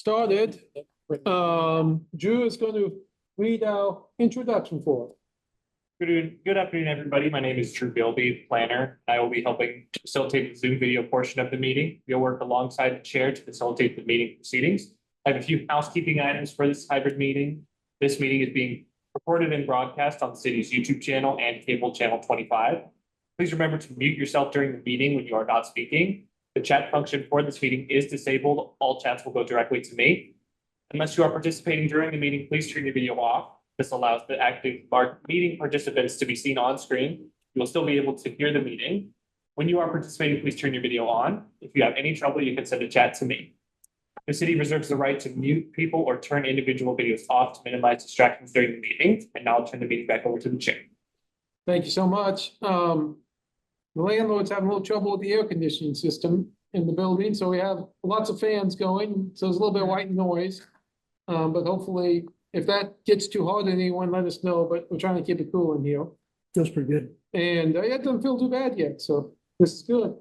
started. Drew is going to read our introduction for us. Good afternoon, everybody. My name is Drew Gilby, planner. I will be helping to facilitate the Zoom video portion of the meeting. We'll work alongside the chair to facilitate the meeting proceedings. I have a few housekeeping items for this hybrid meeting. This meeting is being recorded and broadcast on the city's YouTube channel and cable channel 25. Please remember to mute yourself during the meeting when you are not speaking. The chat function for this meeting is disabled. All chats will go directly to me. Unless you are participating during the meeting, please turn your video off. This allows the active meeting participants to be seen on screen. You will still be able to hear the meeting. When you are participating, please turn your video on. If you have any trouble, you can send a chat to me. The city reserves the right to mute people or turn individual videos off to minimize distractions during the meeting. And now I'll turn the meeting back over to the chair. Thank you so much. The landlord's having a little trouble with the air conditioning system in the building, so we have lots of fans going, so there's a little bit of white noise. But hopefully, if that gets too hot on anyone, let us know, but we're trying to keep it cool in here. Feels pretty good. And it doesn't feel too bad yet, so this is good.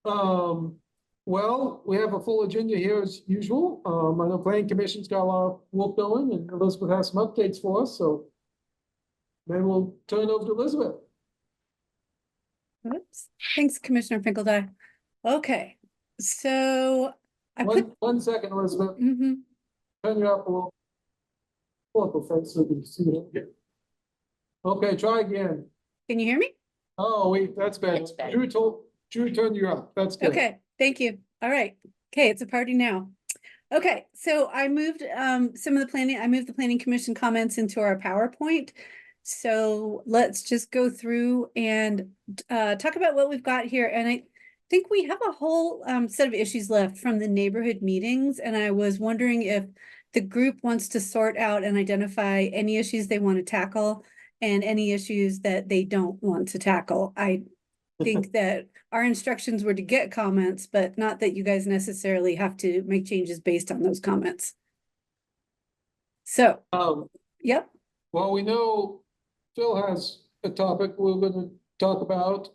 Well, we have a full agenda here as usual. I know Planning Commission's got a lot of work going, and Elizabeth has some updates for us, so maybe we'll turn it over to Elizabeth. Oops. Thanks, Commissioner Finkeldine. Okay, so I put. One second, Elizabeth. Mhm. Turn you up a little. Pull up a fence so we can see it. Okay, try again. Can you hear me? Oh, wait, that's better. That's better. Drew turned you up. That's good. Okay, thank you. All right. Okay, it's a party now. Okay, so I moved I moved the Planning Commission comments into our PowerPoint. So let's just go through and talk about what we've got here. And I think we have a whole set of issues left from the neighborhood meetings. And I was wondering if the group wants to sort out and identify any issues they want to tackle and any issues that they don't want to tackle. I think that our instructions were to get comments, but not that you guys necessarily have to make changes based on those comments. So, yep. Well, we know Phil has a topic we're going to talk about.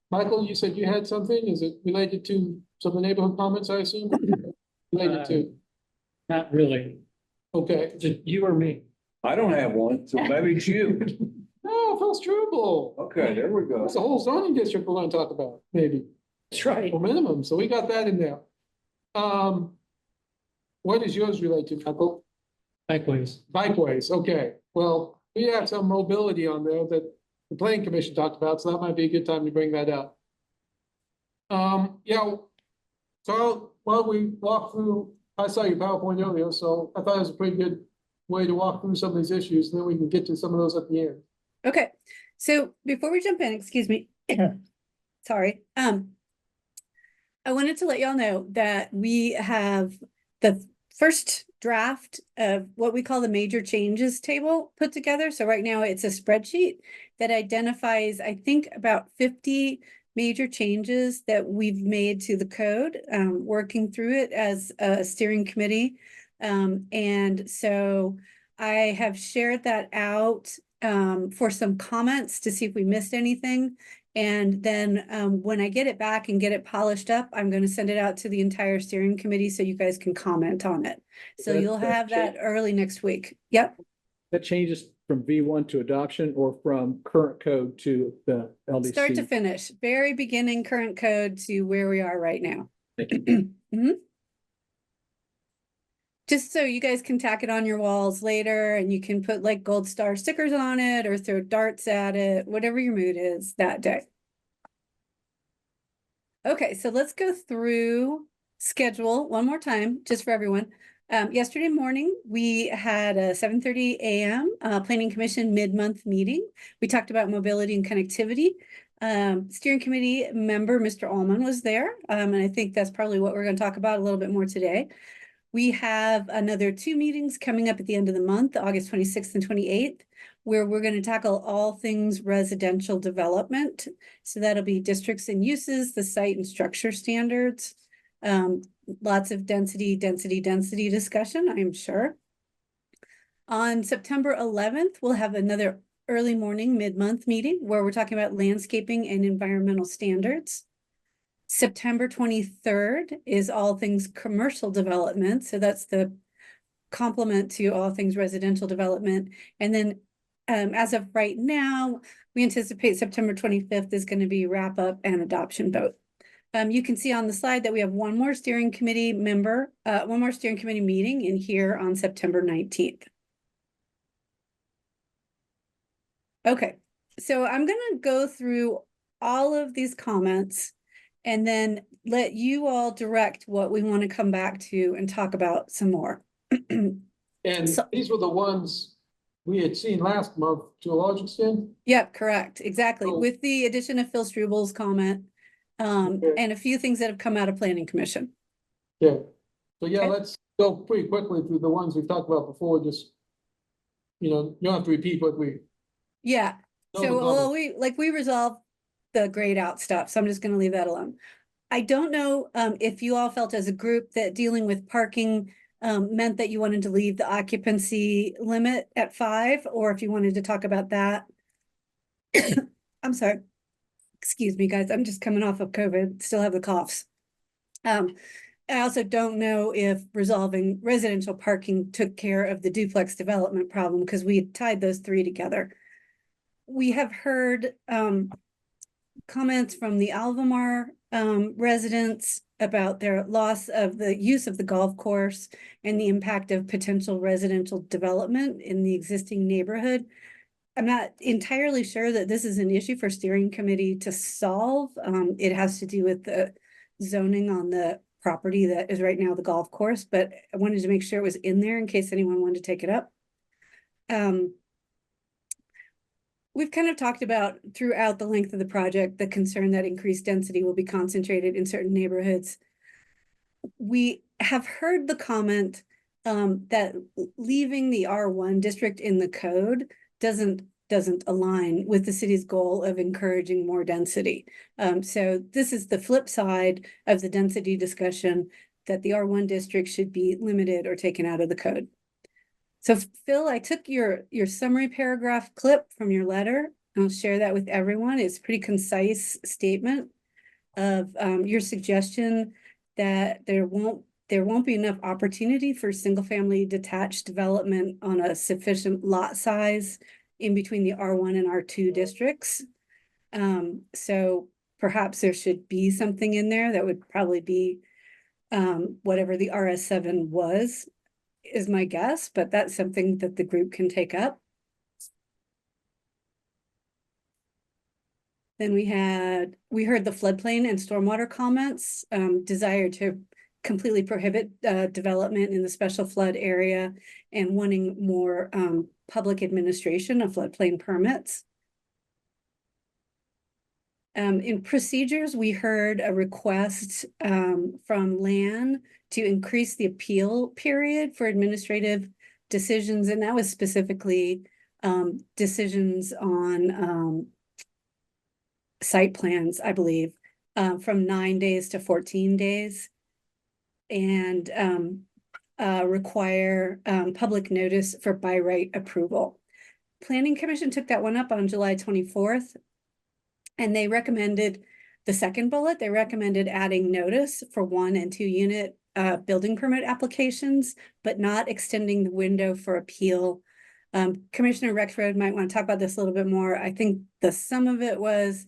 Michael, you said you had something. Is it related to some of the neighborhood comments, I assume? Related to? Not really. Okay. Just you or me. I don't have one, so maybe it's you. Oh, Phil Struble. Okay, there we go. That's the whole zoning district we're going to talk about, maybe. That's right. Or minimum, so we got that in there. What is yours related to, Michael? Likewise. Bikeways, okay. Well, we have some mobility on there that the planning commission talked about, so that might be a good time to bring that up. Yeah, so while we walk through, I saw your PowerPoint earlier, so I thought it was a pretty good way to walk through some of these issues, and then we can get to some of those at the end. Okay, so before we jump in, excuse me, sorry. I wanted to let y'all know that we have the first draft of what we call the major changes table put together. So right now it's a spreadsheet that identifies, I think, about 50 major changes that we've made to the code, working through it as a steering committee. And so I have shared that out for some comments to see if we missed anything. And then when I get it back and get it polished up, I'm going to send it out to the entire steering committee so you guys can comment on it. So you'll have that early next week. Yep. That changes from V1 to adoption or from current code to the LDC? Start to finish, very beginning current code to where we are right now. Just so you guys can tack it on your walls later and you can put like gold star stickers on it or throw darts at it, whatever your mood is that day. Okay, so let's go through schedule one more time, just for everyone. Yesterday morning, we had a 7:30 a.m. Planning Commission mid-month meeting. We talked about mobility and connectivity. Steering committee member, Mr. Allman, was there. And I think that's probably what we're going to talk about a little bit more today. We have another 2 meetings coming up at the end of the month, August 26th and 28th, where we're going to tackle all things residential development. So that'll be districts and uses, the site and structure standards, lots of density discussion, I'm sure. On September 11th, we'll have another early morning mid-month meeting where we're talking about landscaping and environmental standards. September 23rd is all things commercial development, so that's the complement to all things residential development. And then as of right now, we anticipate September 25th is going to be wrap up and adoption vote. You can see on the slide that we have one more steering committee meeting in here on September 19th. Okay, so I'm gonna go through all of these comments and then let you all direct what we want to come back to and talk about some more. And So- these were the ones we had seen last month to a large extent. Yep, correct, exactly, Cool. with the addition of Phil Strubel's comment, Okay. and a few things that have come out of Planning Commission. Yeah. So yeah, Okay. let's go pretty quickly through the ones we've talked about before, just, you don't have to repeat what we. Yeah, know so, about well, we resolved the grayed out stuff, so I'm just gonna leave that alone. I don't know, if you all felt as a group that dealing with parking, meant that you wanted to leave the occupancy limit at 5, or if you wanted to talk about that. I'm sorry. Excuse me, guys, I'm just coming off of COVID, still have the coughs. I also don't know if resolving residential parking took care of the duplex development problem, because we had tied those three together. We have heard comments from the Alvamar residents about their loss of the use of the golf course and the impact of potential residential development in the existing neighborhood. I'm not entirely sure that this is an issue for steering committee to solve. It has to do with the zoning on the property that is right now the golf course, but I wanted to make sure it was in there in case anyone wanted to take it up. We've kind of talked about throughout the length of the project, the concern that increased density will be concentrated in certain neighborhoods. We have heard the comment that leaving the R1 district in the code doesn't align with the city's goal of encouraging more density. So this is the flip side of the density discussion, that the R1 district should be limited or taken out of the code. So Phil, I took your summary paragraph clip from your letter. I'll share that with everyone. It's a pretty concise statement of your suggestion that there won't be enough opportunity for single-family detached development on a sufficient lot size in between the R1 and R2 districts. So perhaps there should be something in there that would probably be whatever the RS7 was, is my guess, but that's something that the group can take up. Then we heard the floodplain and stormwater comments, desire to completely prohibit development in the special flood area and wanting more public administration of floodplain permits. In procedures, we heard a request from LAN to increase the appeal period for administrative decisions, and that was specifically decisions on site plans, I believe, from 9 days to 14 days. And require public notice for by right approval. Planning Commission took that one up on July 24th. And they recommended the second bullet. They recommended adding notice for 1 and 2 unit building permit applications, but not extending the window for appeal. Commissioner Rexroad might want to talk about this a little bit more. I think the sum of it was,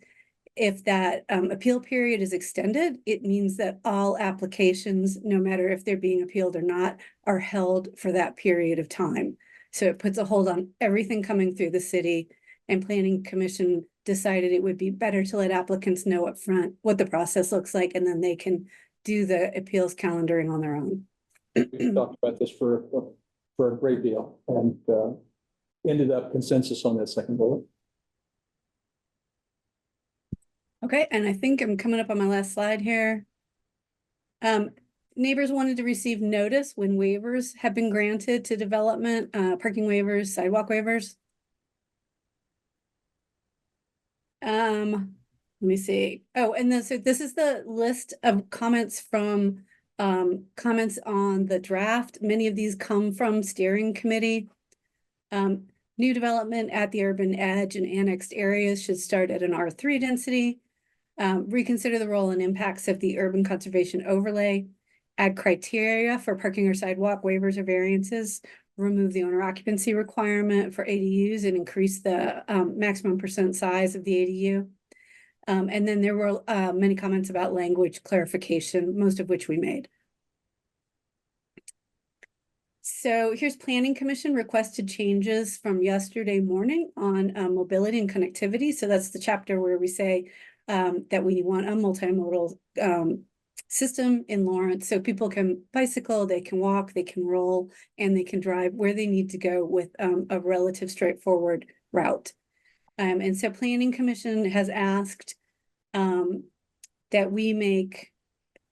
if that appeal period is extended, it means that all applications, no matter if they're being appealed or not, are held for that period of time. So it puts a hold on everything coming through the city, and Planning Commission decided it would be better to let applicants know up front what the process looks like, and then they can do the appeals calendaring on their own. We talked about this for a great deal and ended up consensus on that second bullet. Okay, and I think I'm coming up on my last slide here. Neighbors wanted to receive notice when waivers have been granted to development, parking waivers, sidewalk waivers. Let me see. Oh, and then so this is the list of comments from comments on the draft. Many of these come from steering committee. New development at the urban edge and annexed areas should start at an R3 density. Reconsider the role and impacts of the urban conservation overlay, add criteria for parking or sidewalk waivers or variances, remove the owner occupancy requirement for ADUs and increase the maximum percent size of the ADU. And then there were many comments about language clarification, most of which we made. So here's Planning Commission requested changes from yesterday morning on mobility and connectivity. So that's the chapter where we say that we want a multimodal system in Lawrence, so people can bicycle, they can walk, they can roll, and they can drive where they need to go with a relative straightforward route. And so Planning Commission has asked that we make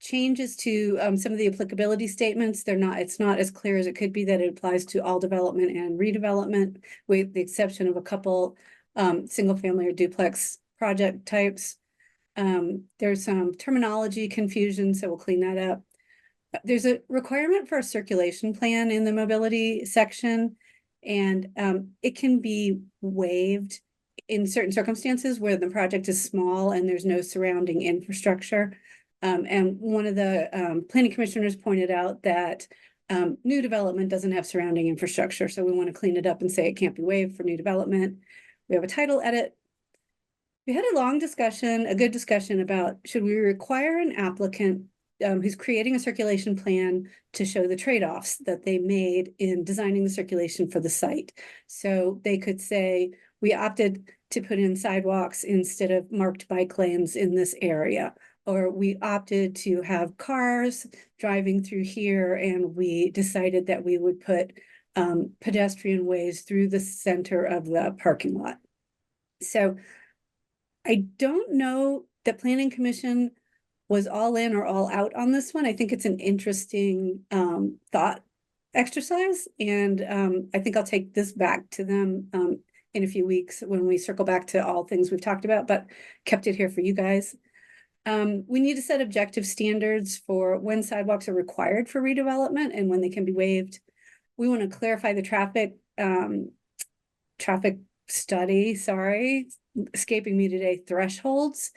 changes to some of the applicability statements. It's not as clear as it could be that it applies to all development and redevelopment, with the exception of a couple single family or duplex project types. There's some terminology confusion, so we'll clean that up. There's a requirement for a circulation plan in the mobility section, and it can be waived in certain circumstances where the project is small and there's no surrounding infrastructure. And one of the planning commissioners pointed out that new development doesn't have surrounding infrastructure, so we want to clean it up and say it can't be waived for new development. We have a title edit. We had a long discussion, a good discussion about should we require an applicant who's creating a circulation plan to show the trade-offs that they made in designing the circulation for the site. So they could say, we opted to put in sidewalks instead of marked bike lanes in this area, or we opted to have cars driving through here and we decided that we would put pedestrian ways through the center of the parking lot. So I don't know that Planning Commission was all in or all out on this one. I think it's an interesting thought exercise, and I think I'll take this back to them in a few weeks when we circle back to all things we've talked about, but kept it here for you guys. We need to set objective standards for when sidewalks are required for redevelopment and when they can be waived. We want to clarify the traffic study, sorry, escaping me today, thresholds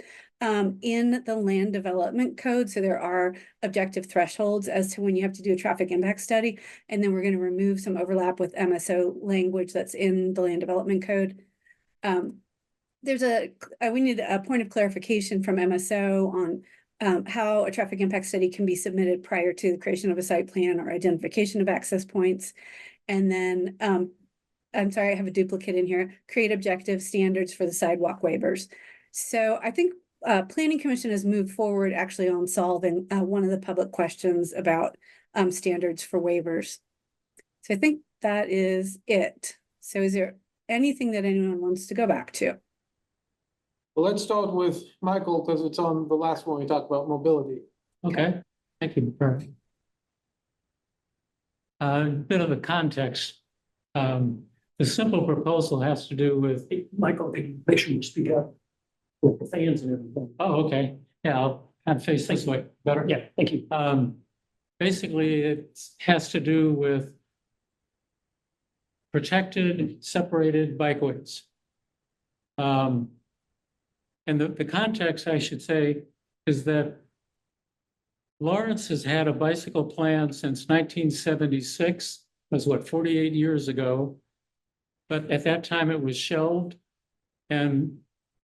in the land development code. So there are objective thresholds as to when you have to do a traffic impact study. And then we're going to remove some overlap with MSO language that's in the land development code. We need a point of clarification from MSO on how a traffic impact study can be submitted prior to the creation of a site plan or identification of access points. And then I'm sorry, I have a duplicate in here, create objective standards for the sidewalk waivers. So I think Planning Commission has moved forward actually on solving one of the public questions about standards for waivers. So I think that is it. So is there anything that anyone wants to go back to? Well, let's start with Michael, because it's on the last one we talked about mobility. Okay, thank you. A bit of the context. The simple proposal has to do with. Michael, make sure you speak up with the fans and everything. Oh, okay. Yeah, I'll kind of face this way better. Yeah, thank you. Basically, it has to do with protected, separated bikeways. And the context, I should say, is that Lawrence has had a bicycle plan since 1976, was what, 48 years ago. But at that time it was shelved, and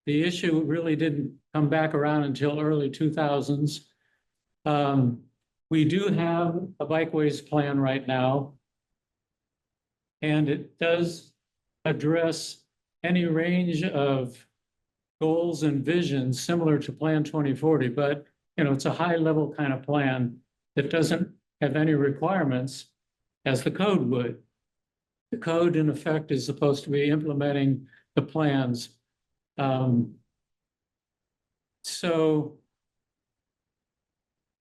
the issue really didn't come back around until early 2000s. We do have a bikeways plan right now, and it does address any range of goals and visions similar to Plan 2040, but it's a high level kind of plan that doesn't have any requirements as the code would. The code, in effect, is supposed to be implementing the plans. So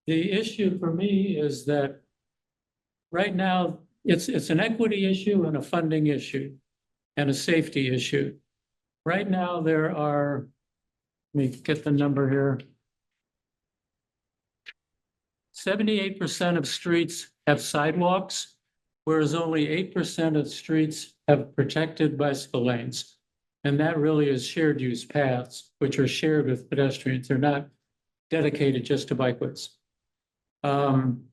the issue for me is that right now it's an equity issue and a funding issue and a safety issue. Right now there are, let me get the number here. 78% of streets have sidewalks, whereas only 8% of streets have protected bicycle lanes. And that really is shared use paths, which are shared with pedestrians. They're not dedicated just to bikeways. And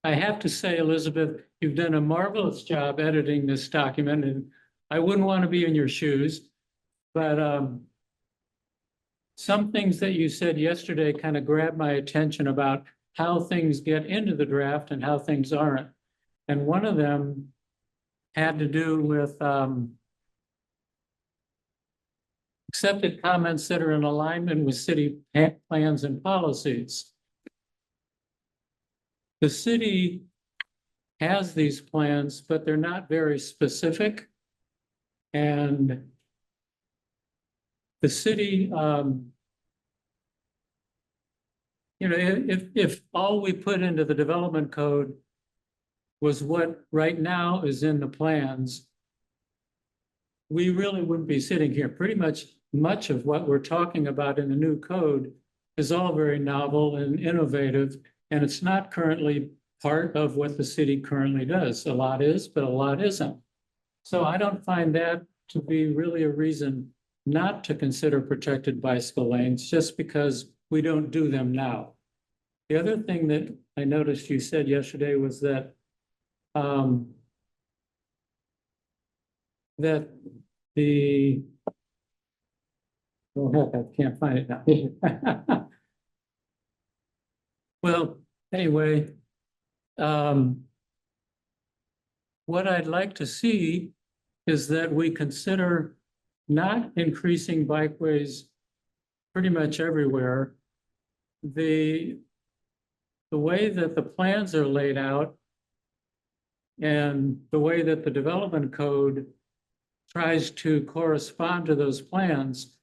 I have to say, Elizabeth, you've done a marvelous job editing this document, and I wouldn't want to be in your shoes. But some things that you said yesterday kind of grabbed my attention about how things get into the draft and how things aren't. And one of them had to do with accepted comments that are in alignment with city plans and policies. The city has these plans, but they're not very specific. And the city, if all we put into the development code was what right now is in the plans, we really wouldn't be sitting here. Pretty much of what we're talking about in the new code is all very novel and innovative, and it's not currently part of what the city currently does. A lot is, but a lot isn't. So I don't find that to be really a reason not to consider protected bicycle lanes just because we don't do them now. The other thing that I noticed you said yesterday was that that the, oh heck, I can't find it now. Well, anyway, what I'd like to see is that we consider not increasing bikeways pretty much everywhere. The way that the plans are laid out and the way that the development code tries to correspond to those plans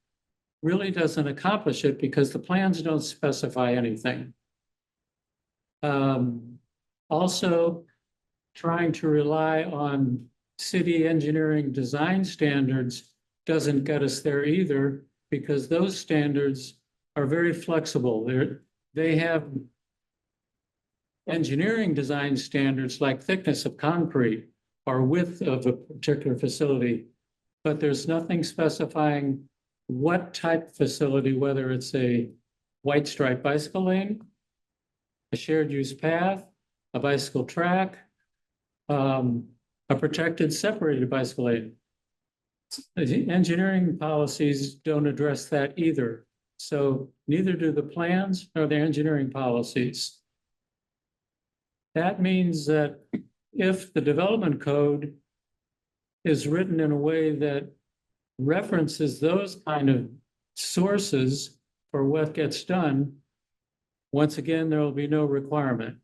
really doesn't accomplish it because the plans don't specify anything. Also, trying to rely on city engineering design standards doesn't get us there either, because those standards are very flexible. They have engineering design standards like thickness of concrete or width of a particular facility, but there's nothing specifying what type of facility, whether it's a white stripe bicycle lane, a shared use path, a bicycle track, a protected separated bicycle lane. The engineering policies don't address that either. So neither do the plans nor the engineering policies. That means that if the development code is written in a way that references those kind of sources for what gets done, once again, there will be no requirement.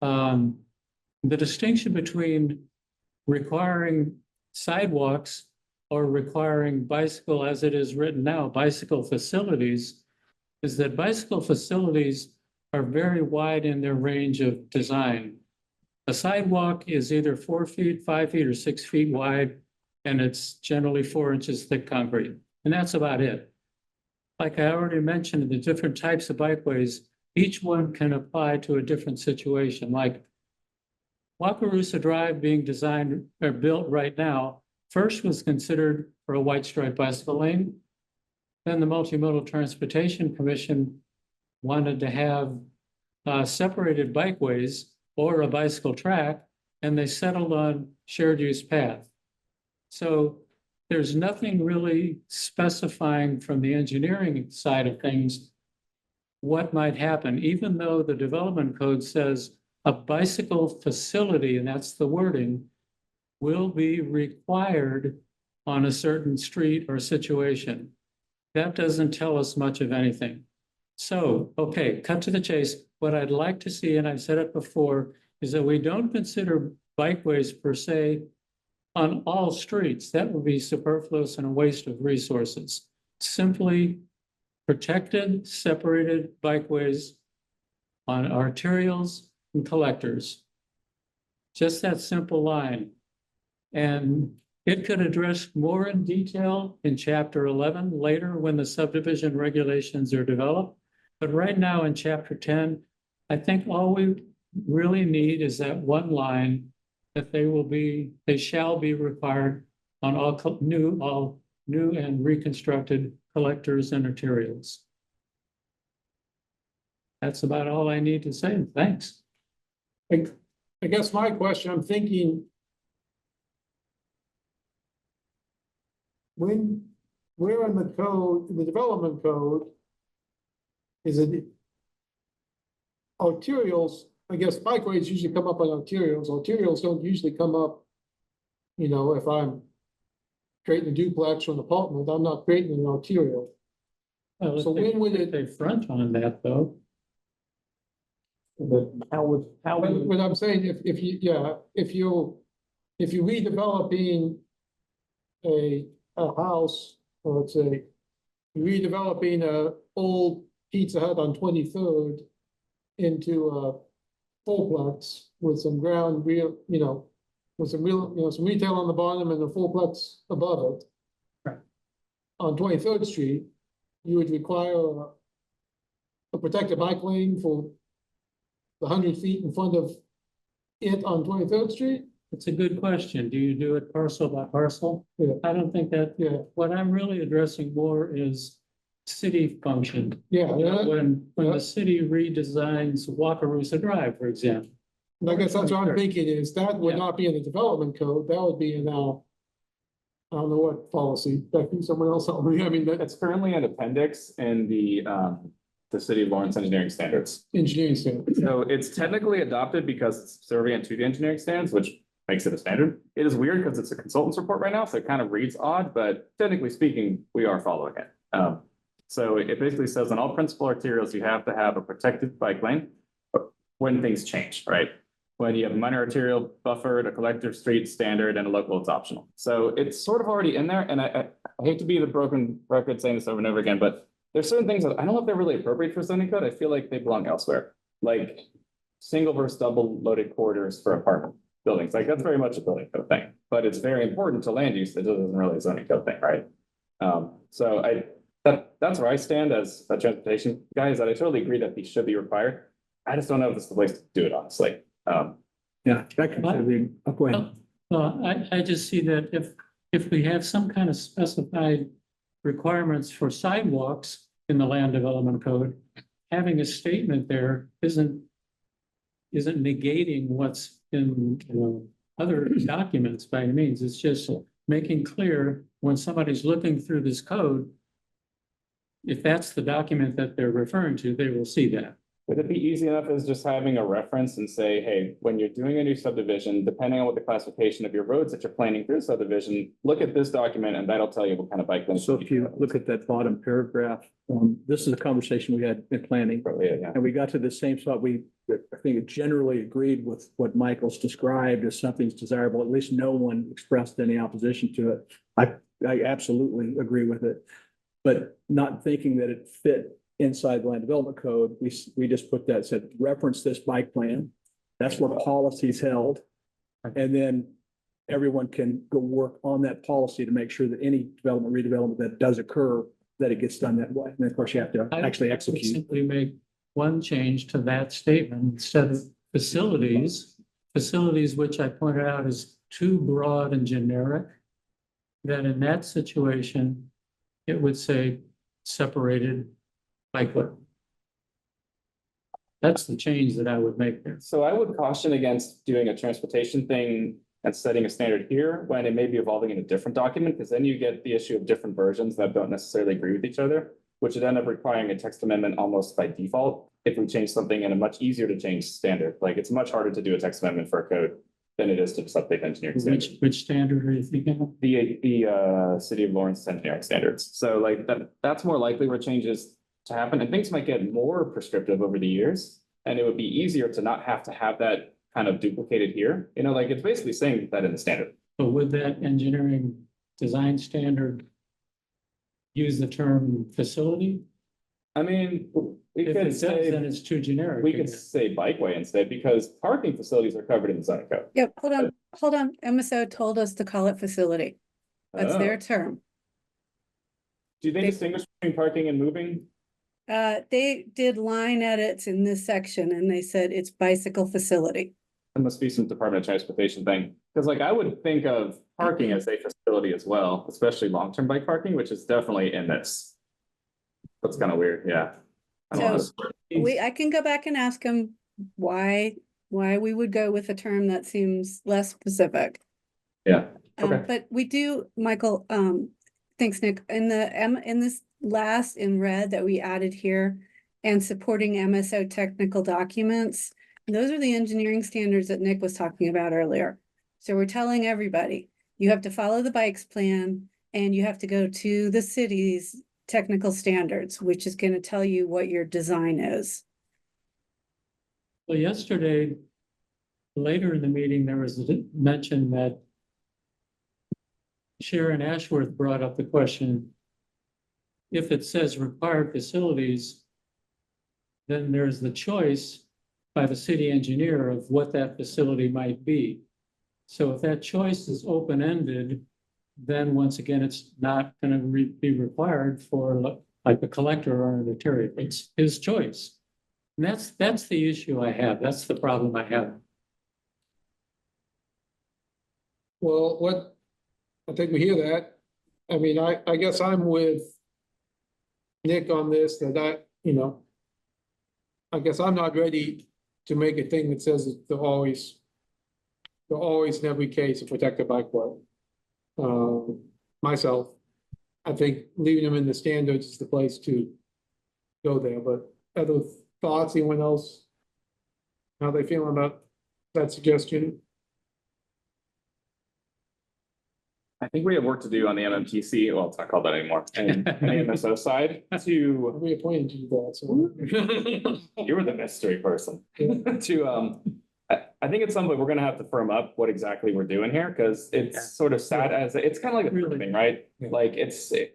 The distinction between requiring sidewalks or requiring bicycle, as it is written now, bicycle facilities, is that bicycle facilities are very wide in their range of design. A sidewalk is either 4 feet, 5 feet, or 6 feet wide, and it's generally 4 inches thick concrete. And that's about it. Like I already mentioned, the different types of bikeways, each one can apply to a different situation. Like Wakarusa Drive being designed or built right now, first was considered for a white stripe bicycle lane. Then the Multimodal Transportation Commission wanted to have separated bikeways or a bicycle track, and they settled on shared use path. So there's nothing really specifying from the engineering side of things what might happen, even though the development code says a bicycle facility, and that's the wording, will be required on a certain street or situation. That doesn't tell us much of anything. So, okay, cut to the chase. What I'd like to see, and I've said it before, is that we don't consider bikeways per se on all streets. That would be superfluous and a waste of resources. Simply protected, separated bikeways on arterials and collectors. Just that simple line. And it could address more in detail in chapter 11 later when the subdivision regulations are developed. But right now in chapter 10, I think all we really need is that one line that they shall be required on all new and reconstructed collectors and arterials. That's about all I need to say. Thanks. I guess my question, I'm thinking. Where in the code, in the development code? Is it? Arterials, I guess bikeways usually come up on arterials. Arterials don't usually come up. You know, if I'm creating a duplex or an apartment, I'm not creating an arterial. Well, So if they- when would if it- They front on that, though. But how But would, what I'm saying, if you, yeah, if you're redeveloping a house, or let's say, redeveloping a old Pizza Hut on 23rd into a fullplex with some ground real, you know, with some real, you know, some retail on the bottom and a fullplex above it. Right. On 23rd Street, you would require a protected bike lane for the 100 feet in front of it on 23rd Street? It's a good question. Do you do it parcel by parcel? Yeah. I don't think that, Yeah, what I'm really addressing more is city function. yeah, You know, when yeah. the city redesigns Wakarusa Drive, for example. and I guess that's what I'm thinking is that would Yeah. not be in the development code, that would be in our. I don't know what policy, I think someone else help me, I mean, that's It's currently an appendix in the City of Lawrence engineering standards. engineering standard. So it's technically adopted because it's subservient to the engineering standards, which makes it a standard. It is weird because it's a consultant's report right now, so it kind of reads odd, but technically speaking, we are following it. So it basically says on all principal arterials, you have to have a protected bike lane when things change, right? When you have a minor arterial buffered, a collector street standard, and a local, it's optional. So it's sort of already in there, and I hate to be the broken record saying this over and over again, but there's certain things that I don't know if they're really appropriate for zoning code. I feel like they belong elsewhere, like single versus double loaded corridors for apartment buildings. Like that's very much a building code thing, but it's very important to land use. It isn't really a zoning code thing, right? So that's where I stand as a transportation guy, is that I totally agree that these should be required. I just don't know if this is the place to do it, honestly. yeah, that could be, oh, go ahead. I just see that if we have some kind of specified requirements for sidewalks in the land development code, having a statement there isn't negating what's in, you know, other documents by any means. It's just making clear when somebody's looking through this code, if that's the document that they're referring to, they will see that. Would it be easy enough as just having a reference and say, hey, when you're doing a new subdivision, depending on what the classification of your roads that you're planning through subdivision, look at this document and that'll tell you what kind of bike lane. So if you look at that bottom paragraph, this is a conversation we had in planning. Yeah. And we got to the same spot. I think generally agreed with what Michael's described as something's desirable. At least no one expressed any opposition to it. I absolutely agree with it. But not thinking that it fit inside the land development code, we just put that, said, reference this bike plan. That's where policy's held. And then everyone can go work on that policy to make sure that any development, redevelopment that does occur, that it gets done that way. And of course, you have to actually I would execute. simply make one change to that statement instead of facilities, which I pointed out is too broad and generic. That in that situation, it would say separated bikeway. That's the change that I would make there. So I would caution against doing a transportation thing and setting a standard here when it may be evolving in a different document, because then you get the issue of different versions that don't necessarily agree with each other, which would end up requiring a text amendment almost by default if we change something in a much easier to change standard. Like it's much harder to do a text amendment for a code than it is to just update engineering standards. Which standard are you thinking of? The City of Lawrence engineering standards. So like that's more likely where changes to happen, and things might get more prescriptive over the years. And it would be easier to not have to have that kind of duplicated here. You know, like it's basically saying that in the standard. But would that engineering design standard use the term facility? I mean, we If it could does, then say, it's too generic. we could say bikeway instead, because parking facilities are covered in the zoning code. Yep, hold on. MSO told us to call it facility. That's their Oh. term. Do they distinguish between parking and moving? They did line edits in this section and they said it's bicycle facility. There must be some Department of Transportation thing, because like I would think of parking as a facility as well, especially long-term bike parking, which is definitely in this. That's kind of weird, yeah. I don't know. I can go back and ask him why we would go with a term that seems less specific. Yeah, okay. But we do, Michael, thanks, Nick, in this last in red that we added here and supporting MSO technical documents, those are the engineering standards that Nick was talking about earlier. So we're telling everybody, you have to follow the bikes plan and you have to go to the city's technical standards, which is going to tell you what your design is. Well, yesterday, later in the meeting, there was a mention that Sharon Ashworth brought up the question, if it says required facilities, then there's the choice by the city engineer of what that facility might be. So if that choice is open-ended, then once again, it's not going to be required for like a collector or an arterial. It's his choice. And that's the issue I have. That's the problem I have. Well, I think we hear that. I mean, I guess I'm with Nick on this, that I guess I'm not ready to make a thing that says that they're always in every case a protected bikeway. Myself, I think leaving them in the standards is the place to go there, but other thoughts, anyone else? How they feeling about that suggestion? I think we have work to do on the MMTC, well, it's not called that anymore, and the MSO side to, We appointed you to that, so. you were the mystery person. To, I think at some point we're gonna have to firm up what exactly we're doing here, because it's sort of sad as, it's kind of like a thing, right? Yeah. Like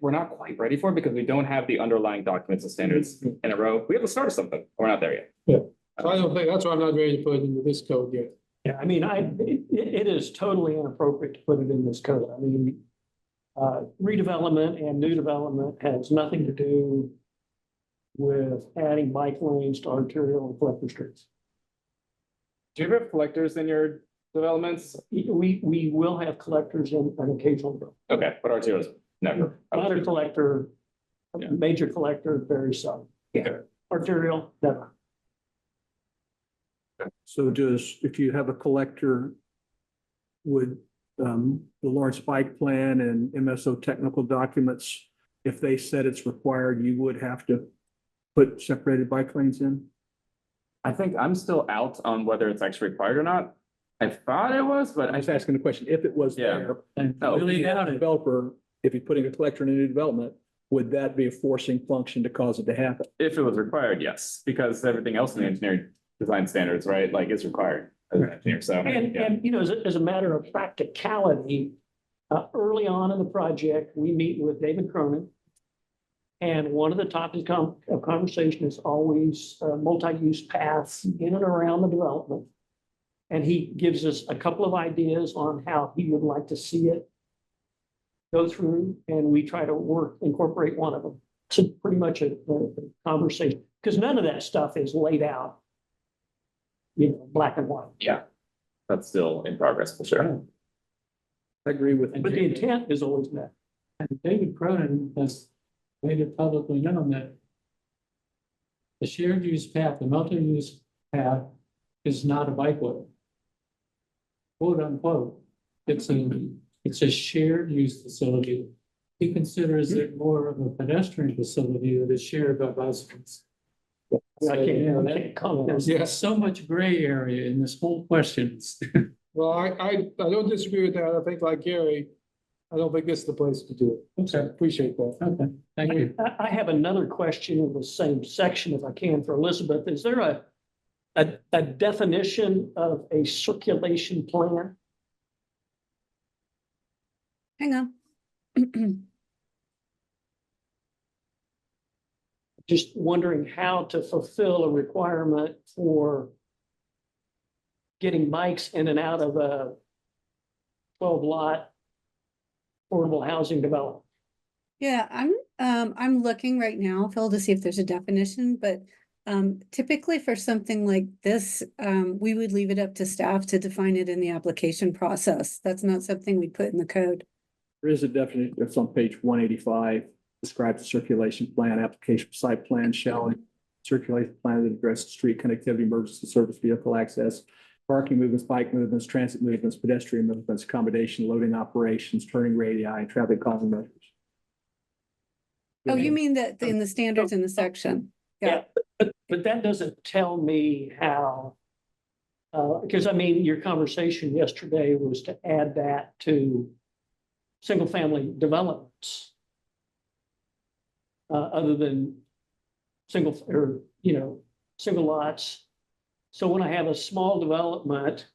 we're not quite ready for it because we don't have the underlying documents and standards in a row. We have to start something. We're not there yet. Yeah. So I don't think, that's why I'm not ready to put it into this code yet. Yeah, I mean, it is totally inappropriate to put it in this code. I mean, redevelopment and new development has nothing to do with adding bike lanes to arterial and collector streets. Do you ever have collectors in your developments? We will have collectors in an occasional, Okay, but arterials, never. not a collector, Yeah. a major collector, very seldom. Okay. Arterial, never. So if you have a collector, would the Lawrence Bike Plan and MSO technical documents, if they said it's required, you would have to put separated bike lanes in? I think I'm still out on whether it's actually required or not. I thought it was, but I was asking the question, if it was Yeah. there, And Oh, really doubt it. developer, if you're putting a collector in a new development, would that be a forcing function to cause it to happen? if it was required, yes, because everything else in the engineering design standards, right, like is required as an engineer, so. And, yeah. and, as a matter of practicality, early on in the project, we meet with David Cronin. And one of the topics of conversation is always multi-use paths in and around the development. And he gives us a couple of ideas on how he would like to see it go through, and we try to incorporate one of them. It's pretty much a conversation, because none of that stuff is laid out, black and white. Yeah, that's still in progress for sure. I agree with. But the intent is always met. And David Cronin has made it publicly known that the shared use path, the multi-use path is not a bikeway. Quote unquote, it's a shared use facility. He considers it more of a pedestrian facility that is shared by bicycles. I can't comment. There's Yes. so much gray area in this whole question. Well, I don't disagree with that. I think like Gary, I don't think this is the place to do it. So I appreciate that. Okay, thank you. I have another question in the same section, if I can, for Elizabeth. Is there a definition of a circulation plan? Hang on. Just wondering how to fulfill a requirement for getting bikes in and out of a 12-lot affordable housing development. Yeah, I'm looking right now, Phil, to see if there's a definition, but Typically for something like this, we would leave it up to staff to define it in the application process. That's not something we put in the code. There is a definition, it's on page 185, describes the circulation plan, application site plan shall circulation plan that addresses street connectivity, emergency service, vehicle access, parking movements, bike movements, transit movements, pedestrian movements, accommodation, loading operations, turning radii, and traffic calming measures. Oh, you mean that in the standards in the section? Yeah. But that doesn't tell me how. Because I mean, your conversation yesterday was to add that to single-family developments. Other than single, or, you know, single lots. So when I have a small development,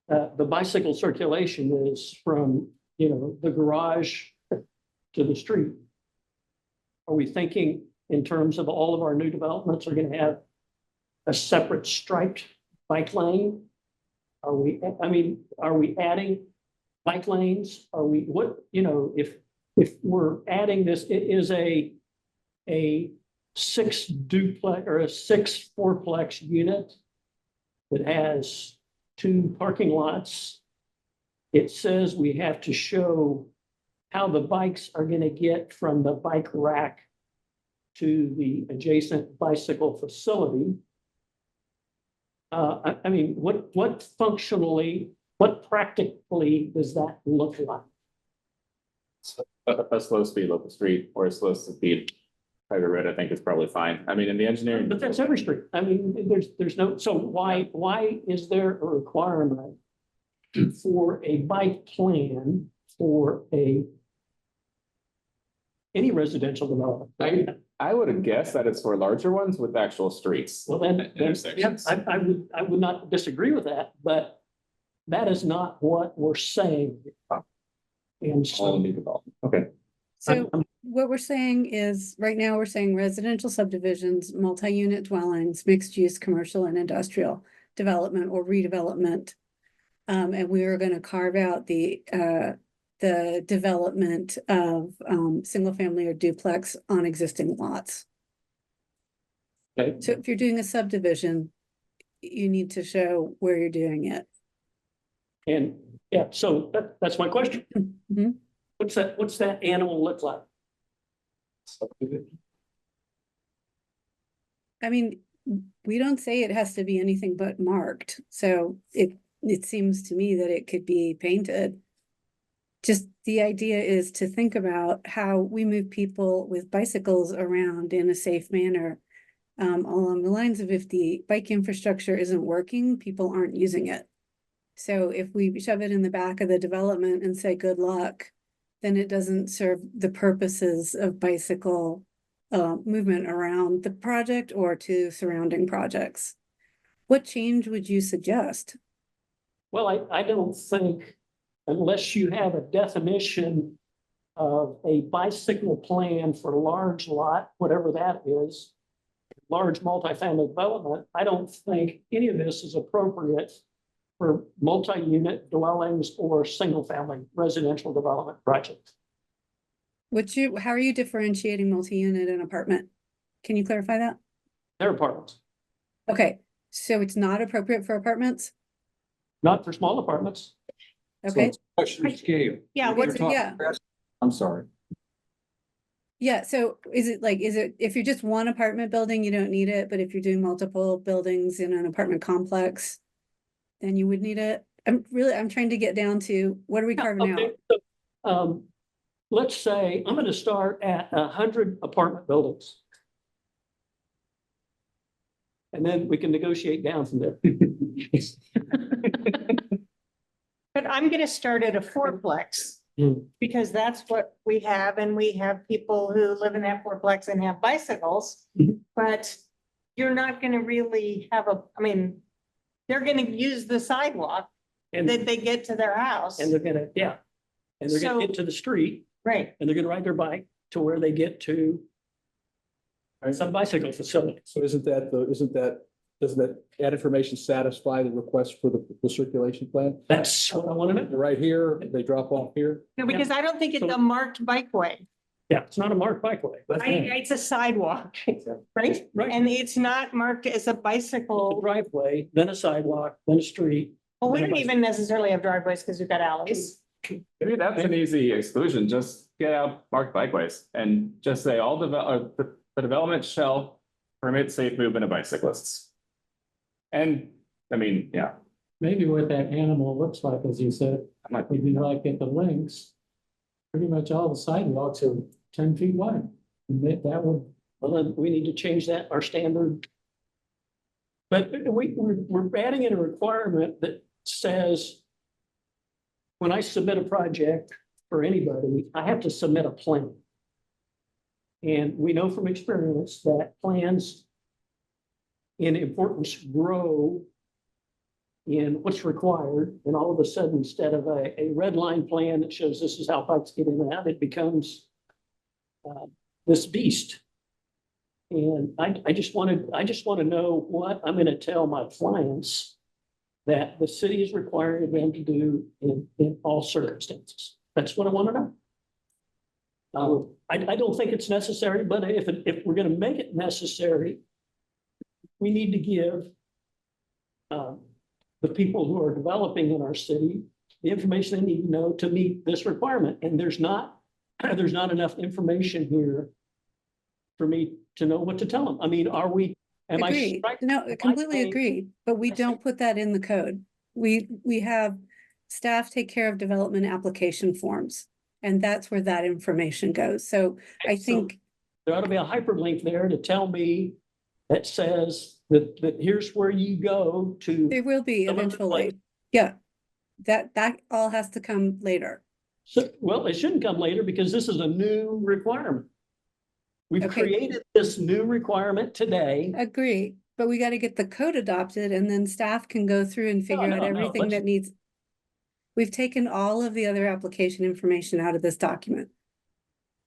the bicycle circulation is from, you know, the garage to the street. Are we thinking in terms of all of our new developments are gonna have a separate striped bike lane? Are we, I mean, are we adding bike lanes? Are we, what, you know, if we're adding this, it is a 6 duplex or a 6 fourplex unit that has 2 parking lots. It says we have to show how the bikes are gonna get from the bike rack to the adjacent bicycle facility. I mean, what functionally, what practically does that look like? A slow speed local street or a slow speed private road, I think is probably fine. I mean, in the engineering. But that's every street. I mean, there's no, so why is there a requirement for a bike plan for any residential development? I would have guessed that it's for larger ones with actual streets. Well, then, yeah, Intersections. I would not disagree with that, but that is not what we're saying. And All so, new development. Okay. So what we're saying is, right now, we're saying residential subdivisions, multi-unit dwellings, mixed-use, commercial and industrial development or redevelopment. And we are gonna carve out the development of, single-family or duplex on existing lots. okay, So if you're doing a subdivision, you need to show where you're doing it. and, yeah, so that's my question. Mhm. What's that animal look like? I mean, we don't say it has to be anything but marked, so it seems to me that it could be painted. Just the idea is to think about how we move people with bicycles around in a safe manner. Along the lines of, if the bike infrastructure isn't working, people aren't using it. So if we shove it in the back of the development and say, good luck, then it doesn't serve the purposes of bicycle movement around the project or to surrounding projects. What change would you suggest? Well, I don't think, unless you have a definition of a bicycle plan for large lot, whatever that is, large multifamily development, I don't think any of this is appropriate for multi-unit dwellings or single-family residential development projects. How are you differentiating multi-unit and apartment? Can you clarify that? They're apartments, Okay, so it's not appropriate for apartments? not for small apartments. Okay, Question of scale. yeah, We're what's, talking- yeah, I'm sorry. yeah, so is it, if you're just one apartment building, you don't need it, but if you're doing multiple buildings in an apartment complex, then you would need it? I'm trying to get down to, what are we carving Okay, out? so, let's say, I'm gonna start at 100 apartment buildings. And then we can negotiate down from there. But I'm gonna start at a fourplex. Hmm. Because that's what we have, and we have people who live in that fourplex and have bicycles. Mhm. But you're not gonna really have they're gonna use the sidewalk And, that they get to their house. and they're gonna, yeah. And they're gonna So- get to the street Right, and they're gonna ride their bike to where they get to some bicycle facility. So doesn't that information satisfy the request for the circulation plan? That's what I want to know. They're right here, they drop off here. no, because I don't think it's So- a marked bikeway. Yeah, it's not a marked bikeway. It's a sidewalk, right? Right. And it's not marked as a It's a bicycle. driveway, then a sidewalk, then a street. Well, we then a don't bicycle. even necessarily have driveways because we've got alleys. Maybe that's an easy exclusion, just get out marked bikeways and just say all the development shall permit safe movement of bicyclists. And, I mean, yeah, Maybe what that animal looks like, as you said, I'm not, would be like at the links. Pretty much all the sidewalks are 10 feet wide. And that would, Well, then we need to change that, our standard. But we're adding in a requirement that says when I submit a project for anybody, I have to submit a plan. And we know from experience that plans in importance grow in what's required, and all of a sudden, instead of a red line plan that shows this is how bikes get in and out, it becomes this beast. And I just want to know what I'm going to tell my clients that the city is requiring them to do in all circumstances. That's what I want to know. I don't think it's necessary, but if we're going to make it necessary, we need to give the people who are developing in our city the information they need to know to meet this requirement. And there's not enough information here for me to know what to tell them. I mean, am I? Agreed. No, completely agreed, but we don't put that in the code. We have staff take care of development application forms, and that's where that information goes. So I think There ought to be a hyperlink there to tell me that says that here's where you go to. there will be Some of the eventually. like- Yeah. That all has to come later. Well, it shouldn't come later because this is a new requirement. We've Okay. created this new requirement today. Agree, but we got to get the code adopted and then staff can go through and figure out no, everything let's- that needs. We've taken all of the other application information out of this document.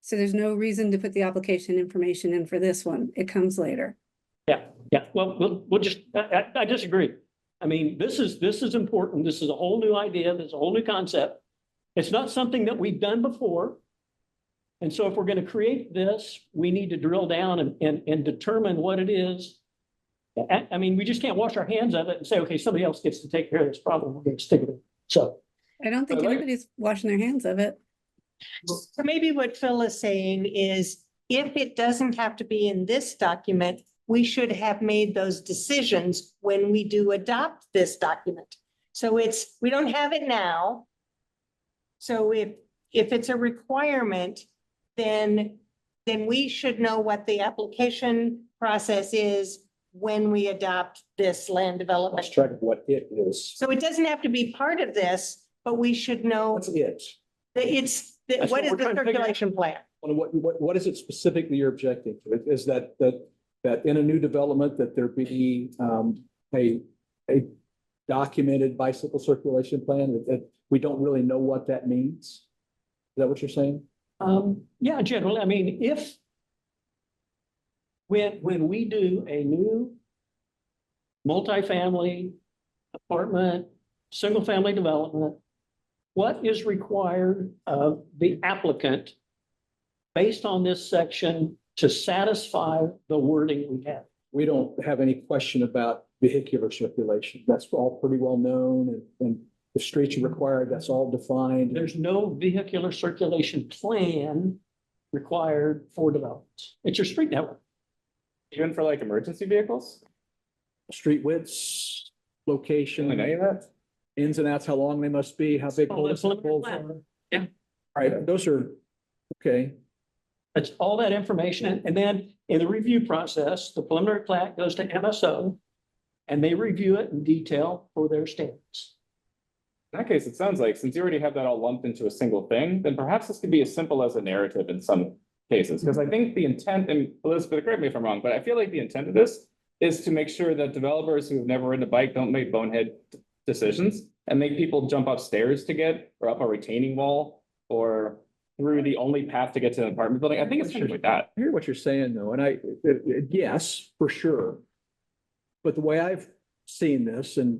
So there's no reason to put the application information in for this one. It comes later. Yeah, well, we'll just, I disagree. I mean, this is important. This is a whole new idea. This is a whole new concept. It's not something that we've done before. And so if we're going to create this, we need to drill down and determine what it is. I mean, we just can't wash our hands of it and say, okay, somebody else gets to take care of this problem. We're going to stick it in. So, I don't think I like it. anybody's washing their hands of it. So maybe what Phil is saying is if it doesn't have to be in this document, we should have made those decisions when we do adopt this document. So we don't have it now. So if it's a requirement, then we should know what the application process is when we adopt this land development. Let's track of what it is. So it doesn't have to be part of this, but we should know What's it? that it's, That's what what is we're the trying to figure out. circulation plan? What is it specifically you're objecting to? Is that in a new development that there be a documented bicycle circulation plan that we don't really know what that means? Is that what you're saying? yeah, generally, I mean, when we do a new multifamily apartment, single-family development, what is required of the applicant based on this section to satisfy the wording we have? We don't have any question about vehicular circulation. That's all pretty well known and the streets are required, that's all defined. There's no vehicular circulation plan required for developments. It's your street network. even for like emergency vehicles? Street widths, location, Any of that? ins and outs, how long they must be, how big. All that preliminary poles are. plan. Yeah. All right, those are, okay. That's all that information. And then in the review process, the preliminary plat goes to MSO and they review it in detail for their standards. In that case, it sounds like since you already have that all lumped into a single thing, then perhaps this could be as simple as a narrative in some cases. Because I think the intent, and Elizabeth, correct me if I'm wrong, but I feel like the intent of this is to make sure that developers who have never ridden a bike don't make bonehead decisions and make people jump upstairs to get, or up a retaining wall, or through the only path to get to an apartment building. I think it's kind of like that. I hear what you're saying though, and yes, for sure. But the way I've seen this and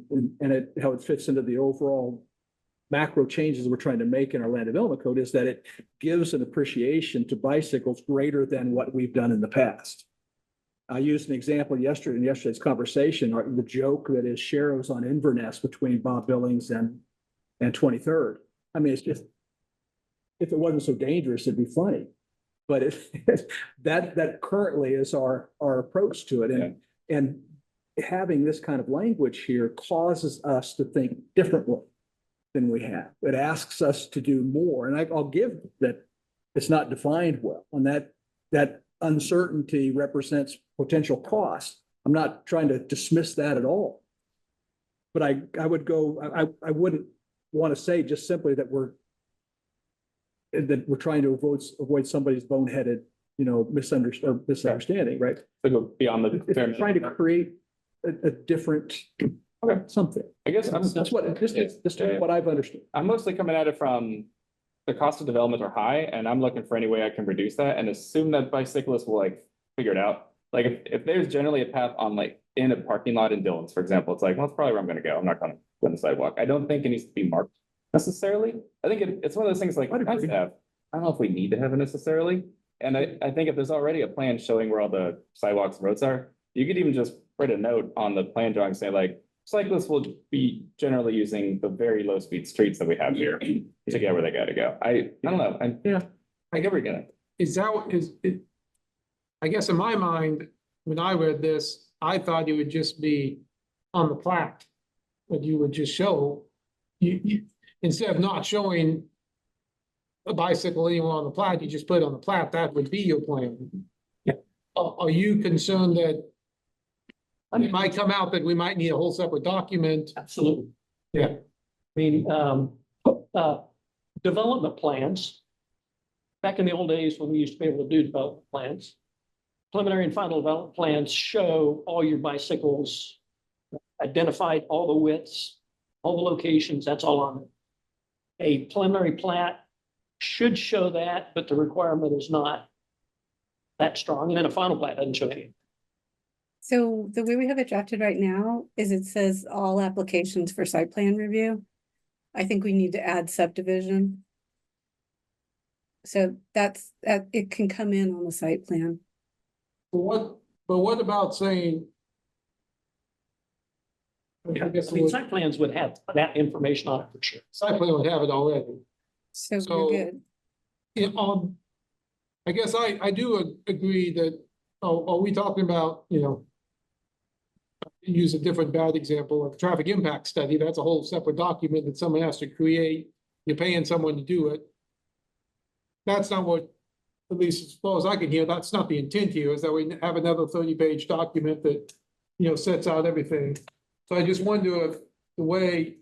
how it fits into the overall macro changes we're trying to make in our land development code is that it gives an appreciation to bicycles greater than what we've done in the past. I used an example yesterday in yesterday's conversation, or the joke that is Sharrows on Inverness between Bob Billings and 23rd. I mean, it's just, if it wasn't so dangerous, it'd be funny. But that currently is our approach to it. And having this kind of language here causes us to think differently than we have. It asks us to do more. And I'll give that it's not defined well. And that uncertainty represents potential cost. I'm not trying to dismiss that at all. But I would go, I wouldn't want to say just simply that we're trying to avoid somebody's boneheaded, misunderstanding, right? To go beyond the. It's trying to create a different something. I guess That's what, just what I've understood. I'm mostly coming at it from the cost of development are high and I'm looking for any way I can reduce that and assume that bicyclists will like figure it out. Like if there's generally a path on like in a parking lot in Dillon's, for example, it's like, well, that's probably where I'm gonna go. I'm not gonna go on the sidewalk. I don't think it needs to be marked necessarily. I think it's one of those things like, nice to have. I don't know if we need to have it necessarily. And I think if there's already a plan showing where all the sidewalks and roads are, you could even just write a note on the plan drawing saying like, cyclists will be generally using the very low speed streets that we have here to get where they gotta go. I don't know. I get where you're getting. Is that what is it? I guess in my mind, when I read this, I thought it would just be on the plaque. But you would just show, you instead of not showing a bicycle anywhere on the plaque, you just put it on the plaque, that would be your plan. Yeah. Are you concerned that it might come out that we might need a whole separate document? Absolutely. Yeah. I mean, development plans. Back in the old days when we used to be able to do development plans, preliminary and final development plans show all your bicycles identified, all the widths, all the locations, that's all on it. A preliminary plat should show that, but the requirement is not that strong. And then a final plat doesn't show anything. So the way we have it drafted right now is it says all applications for site plan review. I think we need to add subdivision. So that's, it can come in on the site plan. But what about saying? I guess I mean, site plans would have that information on it for sure. site plan would have it already. So So- we're good. I guess I do agree that, are we talking about, use a different bad example of traffic impact study, that's a whole separate document that someone has to create, you're paying someone to do it. That's not what, at least as far as I can hear, that's not the intent here, is that we have another 30-page document that, sets out everything. So I just wonder if the way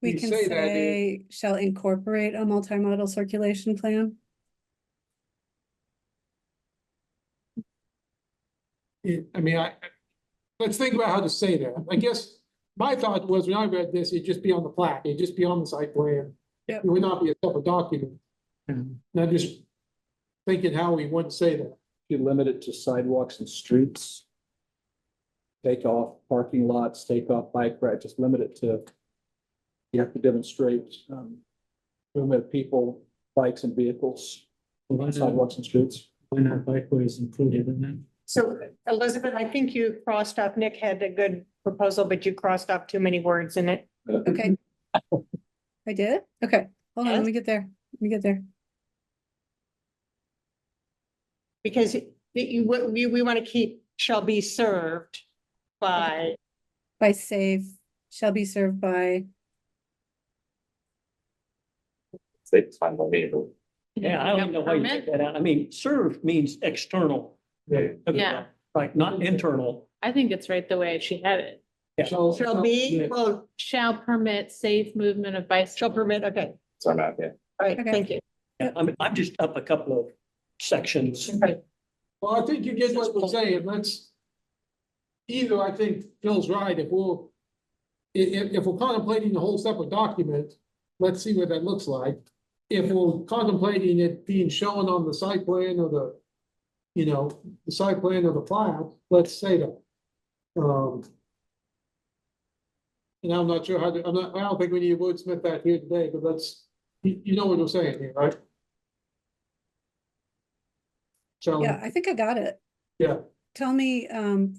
We you can say that say, shall incorporate a multimodal circulation plan. let's think about how to say that. I guess my thought was when I read this, it'd just be on the plaque, it'd just be on the site plan. Yep. It would not be a separate document. And I'm just thinking how we wouldn't say that. You limit it to sidewalks and streets. Take off parking lots, take off bike ride, just limit it to. You have to demonstrate, movement of people, bikes and vehicles, on sidewalks and streets. Why not bikeways included in that? So Elizabeth, I think you crossed off, Nick had a good proposal, but you crossed off too many words in it. Okay. I did? Okay, hold on, let Yes. me get there. Let me get there. Because we want to keep shall be served by, By safe, shall be served by, It's fine by me, but Yeah, I don't even know why you take that out. I mean, serve means external. Yeah. Like not internal. I think it's right the way she had it. shall be, well, Shall permit safe movement of bicycles. shall permit, okay, it's our map, yeah. all right, Okay. thank you. Yeah, I'm just up a couple of sections. Okay. Well, I think you get what we're saying, either I think Phil's right, if we're contemplating the whole separate document, let's see what that looks like. If we're contemplating it being shown on the site plan or the site plan or the plat, let's say that. And I'm not sure how to, I don't think we need to wordsmith that here today, but let's, you know what I'm saying here, right? So, Yeah, I think I got it. yeah, Tell me,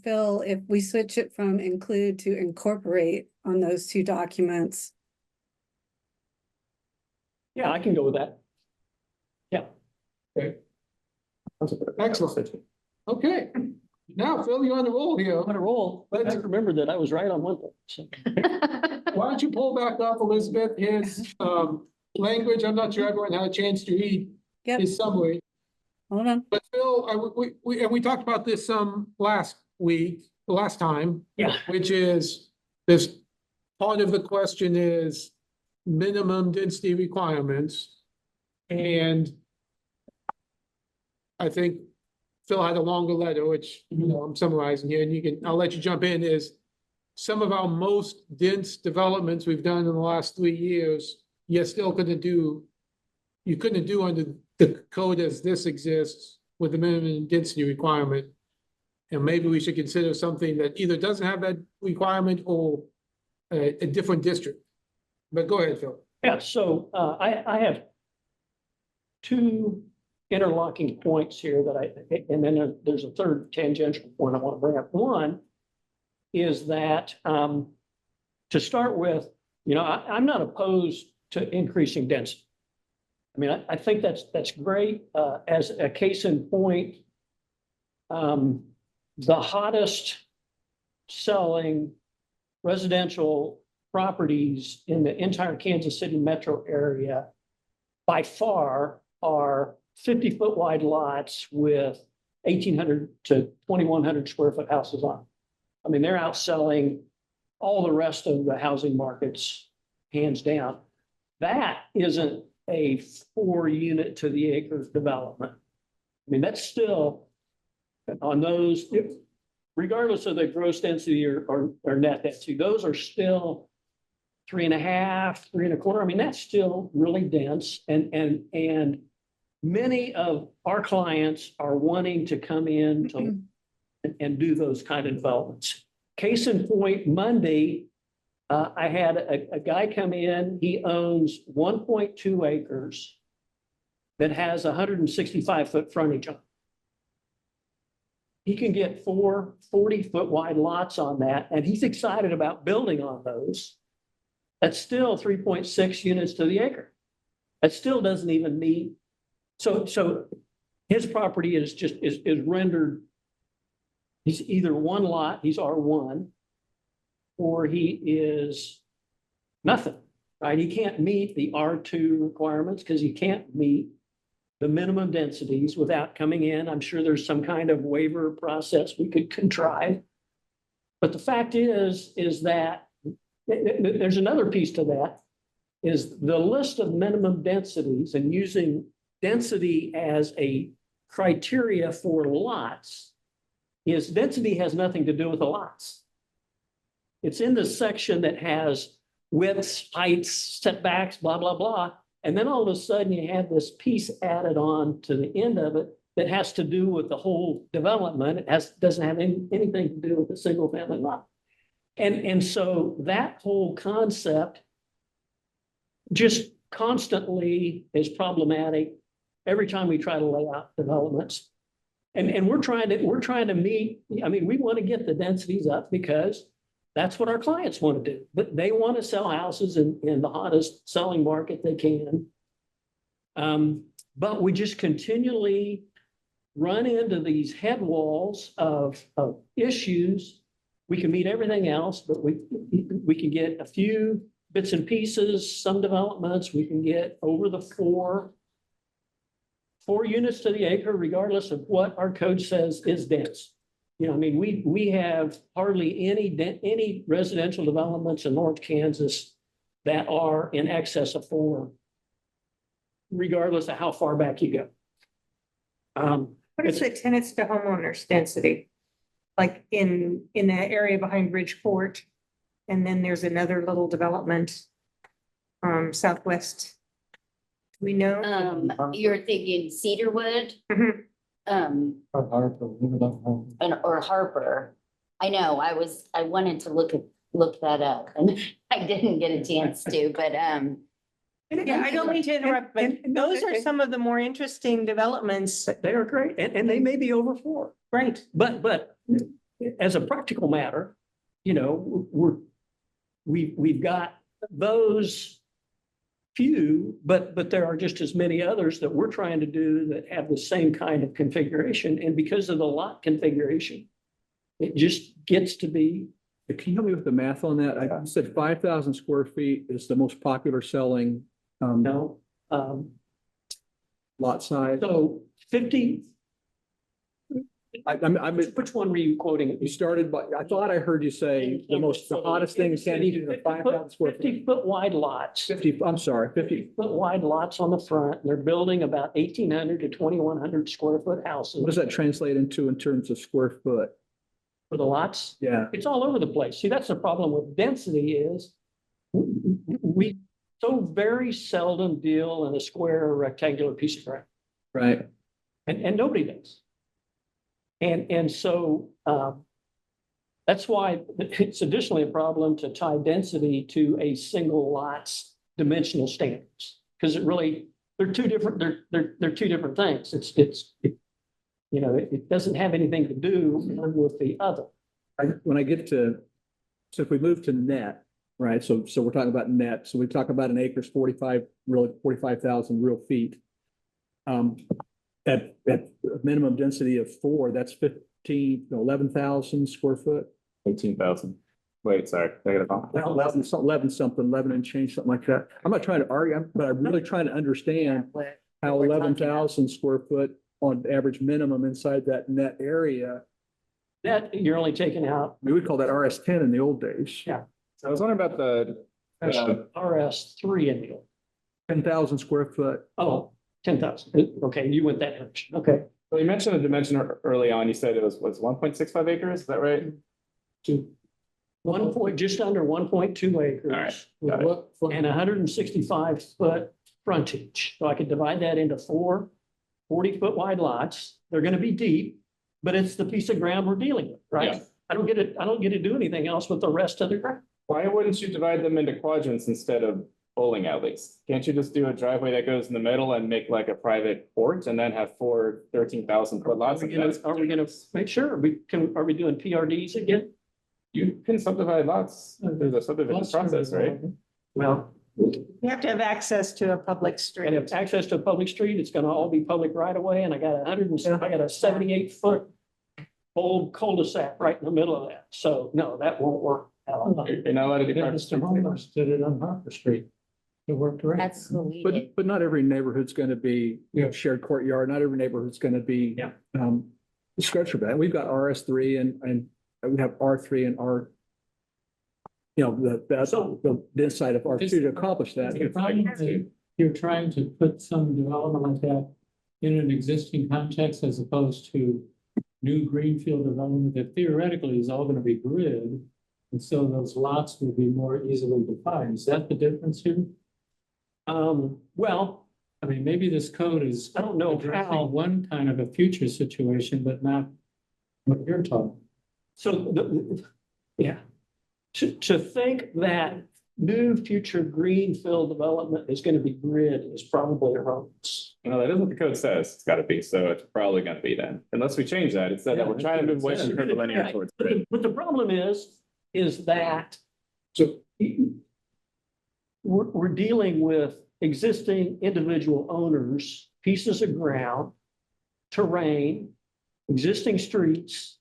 Phil, if we switch it from include to incorporate on those two documents. Yeah, I can go with that. excellent. Okay, now Phil, you're on the roll here. I'm on a roll. I remember that I was right on one thing. So. Why don't you pull back up, Elizabeth, his language, I'm not sure everyone had a chance to read Yep, his summary. hold on. But Phil, we talked about this last time. Yeah. Which is, this, part of the question is minimum density requirements. And I think Phil had a longer letter, which, I'm summarizing here, and I'll let you jump in, is some of our most dense developments we've done in the last 3 years, you couldn't do under the code as this exists with the minimum density requirement. And maybe we should consider something that either doesn't have that requirement or a different district. But go ahead, Phil. Yeah, so I have two interlocking points here and then there's a third tangential point I want to bring up. One is that to start with, I'm not opposed to increasing density. I mean, I think that's great. As a case in point, the hottest selling residential properties in the entire Kansas City metro area by far are 50-foot wide lots with 1,800 to 2,100 square foot houses on. I mean, they're outselling all the rest of the housing markets, hands down. That isn't a 4-unit to the acre development. I mean, that's still on those, regardless of the gross density or net density, those are still 3.5, 3.25. I mean, that's still really dense. And many of our clients are wanting to come in to and do those kind of developments. Case in point, Monday, I had a guy come in, he owns 1.2 acres that has 165-foot frontage on it. He can get 4 40-foot wide lots on that, and he's excited about building on those. That's still 3.6 units to the acre. That still doesn't even meet. So his property is rendered. He's either one lot, he's R1, or he is nothing, right? He can't meet the R2 requirements because he can't meet the minimum densities without coming in. I'm sure there's some kind of waiver process we could contrive. But the fact is that there's another piece to that, is the list of minimum densities and using density as a criteria for lots. Is density has nothing to do with the lots. It's in the section that has widths, heights, setbacks, blah, blah, blah. And then all of a sudden you have this piece added on to the end of it that has to do with the whole development. It doesn't have anything to do with the single family lot. And so that whole concept just constantly is problematic every time we try to lay out developments. And we're trying to meet, I mean, we want to get the densities up because that's what our clients want to do. But they want to sell houses in the hottest selling market they can. But we just continually run into these head walls of issues. We can meet everything else, but we can get a few bits and pieces, some developments, we can get over the 4 units to the acre, regardless of what our code says is dense. I mean, we have hardly any residential developments in North Kansas that are in excess of 4, regardless of how far back you go. What is the tenants to homeowners density? Like in that area behind Bridgeport, and then there's another little development, southwest. Do we know? You're thinking Cedarwood, Mhm. or Harper. I know, I wanted to look at look that up and I didn't get a chance to, but, Yeah, I don't mean to interrupt, but and- those are some of the more interesting developments. They are great, and they may be over 4. Right. But as a practical matter, you know, we've got those few, but there are just as many others that we're trying to do that have the same kind of configuration. And because of the lot configuration, it just gets to be, Can you help me with the math on that? I said 5,000 square feet is the most popular selling you know, lot size. so 50, I'm, which one were you quoting? you started by, I thought I heard you say the most, the hottest thing in San Diego is 5,000 square feet. 50-foot wide lots. 50, I'm sorry, 50. Foot wide lots on the front. They're building about 1,800 to 2,100 square foot houses What does that translate into in terms of square foot? for the lots. Yeah, It's all over the place. See, that's the problem with density is we so very seldom deal in a square or rectangular piece of ground, right. and nobody does. And so that's why it's additionally a problem to tie density to a single lot's dimensional standards. Because it really, they're two different, they're two different things. You know, it doesn't have anything to do one with the other. When I get to, so if we move to net, right, so we're talking about net, so we talk about an acre's 45,000 real feet. At a minimum density of 4, that's 11,000 square foot. 18,000. Wait, sorry. I got it wrong. 11 and change, something like that. I'm not trying to argue, but I'm really trying to understand how we're talking about. 11,000 square foot on average minimum inside that net area. That you're only taking out We would call that RS10 in the old days. Yeah. I was wondering about the, RS3 in the old. 10,000 square foot. Oh, 10,000. Okay, you went that direction. Okay. well, you mentioned a dimension early on. You said it was 1.65 acres. Is that right? Just under 1.2 acres. All right. Got it. And 165 foot frontage. So I could divide that into 4 40-foot wide lots. They're going to be deep, but it's the piece of ground we're dealing with, right? Yeah. I don't get to do anything else with the rest of the ground. Why wouldn't you divide them into quadrants instead of bowling alleys? Can't you just do a driveway that goes in the middle and make like a private port and then have 4 13,000 foot lots? Are we gonna make sure, are we doing PRDs again? You can subdivide lots through the subdivision process, right? Well, You have to have access to a public and street. if access to a public street, it's gonna all be public right away, and I got I got a 78-foot old cul-de-sac right in the middle of that. So no, that won't work at all. You're not allowed to do Yeah, private Mr. streets. Homeless did it on Harper Street. It worked great. That's what we did. But not every neighborhood's going to be, shared courtyard. Not every neighborhood's going to be. Yeah. Structure that. We've got RS3 and we have R3 and R. You know, the inside of R2 to accomplish that. The problem is you're trying to put some development like that in an existing context as opposed to new greenfield development that theoretically is all going to be grid. And so those lots will be more easily defined. Is that the difference here? Well, I mean, maybe this code is I don't know how. addressing one kind of a future situation, but not what you're talking. So, yeah, to think that new future greenfield development is going to be grid is probably erroneous. No, that isn't what the code says. It's gotta be, so it's probably gonna be then, unless we change that. It said that Yeah, we're trying to move away from curvilinear Right. towards But grid. the problem is that So we're dealing with existing individual owners, pieces of ground, terrain, existing streets.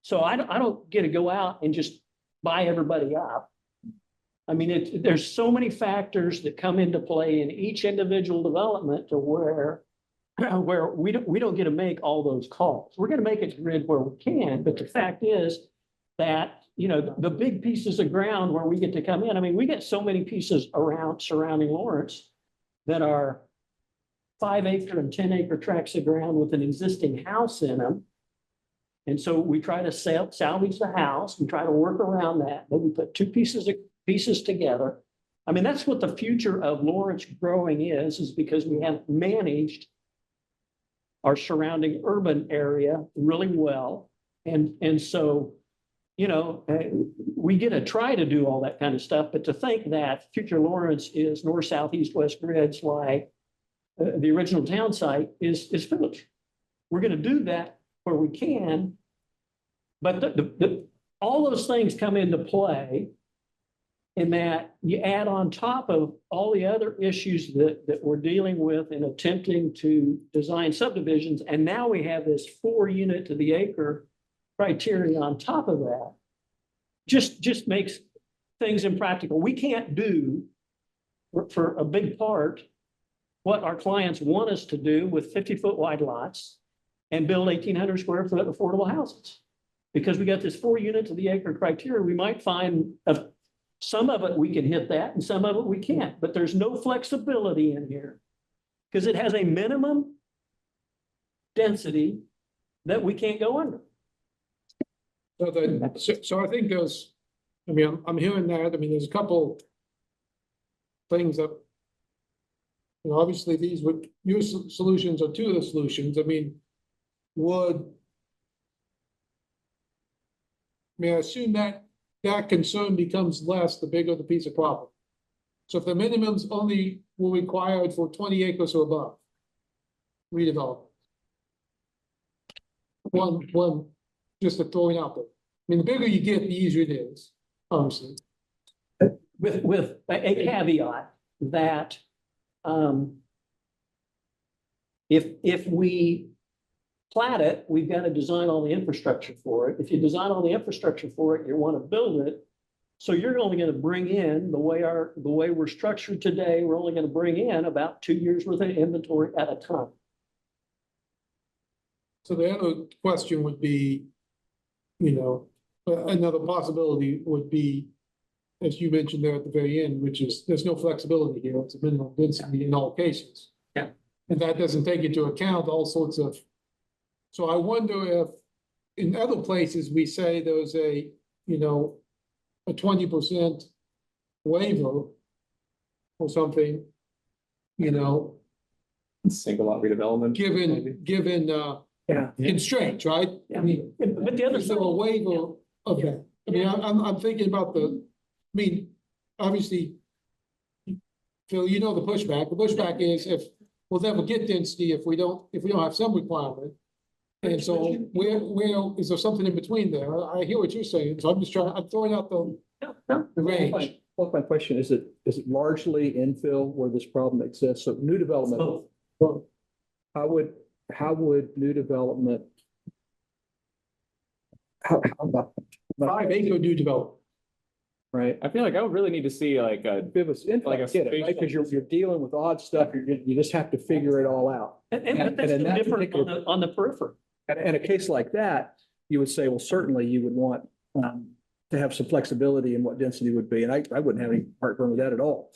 So I don't get to go out and just buy everybody up. I mean, there's so many factors that come into play in each individual development to where we don't get to make all those calls. We're going to make it grid where we can, but the fact is that, you know, the big pieces of ground where we get to come in, I mean, we get so many pieces around surrounding Lawrence that are 5-acre and 10-acre tracts of ground with an existing house in them. And so we try to salvage the house, we try to work around that, then we put two pieces together. I mean, that's what the future of Lawrence growing is because we have managed our surrounding urban area really well. And so you know, we get to try to do all that kind of stuff, but to think that future Lawrence is north, south, east, west grids like the original town site is foolish. We're gonna do that where we can. But all those things come into play in that you add on top of all the other issues that we're dealing with in attempting to design subdivisions. And now we have this 4 unit to the acre criteria on top of that. Just makes things impractical. We can't do for a big part what our clients want us to do with 50-foot wide lots and build 1,800 square foot affordable houses. Because we got this 4 unit to the acre criteria, we might find some of it we can hit that and some of it we can't, but there's no flexibility in here. Because it has a minimum density that we can't go under. So I think there's, I mean, I'm hearing that, I mean, there's a couple things that, you know, obviously these would, your solutions are two of the solutions, I mean, I assume that that concern becomes less the bigger the piece of property. So if the minimums only were required for 20 acres or above, redevelopment. One, just to throw it out there. I mean, the bigger you get, the easier it is, honestly. With a caveat that if we plat it, we've got to design all the infrastructure for it. If you design all the infrastructure for it, you want to build it. So you're only going to bring in the way we're structured today, we're only going to bring in about 2 years worth of inventory at a time. So the other question would be, you know, another possibility would be, as you mentioned there at the very end, which is there's no flexibility here. It's a minimum density in all cases. Yeah. And that doesn't take into account all sorts of. So I wonder if in other places we say there's a, you know, a 20% waiver or something, you know, Single lot redevelopment. given Yeah. constraints, right? Yeah. I mean, But the other is there a waiver of that? I mean, I'm thinking about I mean, obviously, Phil, you know the pushback. The pushback is if we'll never get density if we don't have some requirement. And so where is there something in between there? I hear what you're saying, so I'm throwing out the range. Well, my question is it largely infill where this problem exists? So new development, how would new development? How about 5 acre new development. right? I feel like I would really need to see like a, Give us input, Like a I get it, right? Because you're dealing with odd stuff, you just have to figure it all out. And that's in no that different particular- on the periphery. And a case like that, you would say, well, certainly you would want to have some flexibility in what density would be, and I wouldn't have any heartburn with that at all.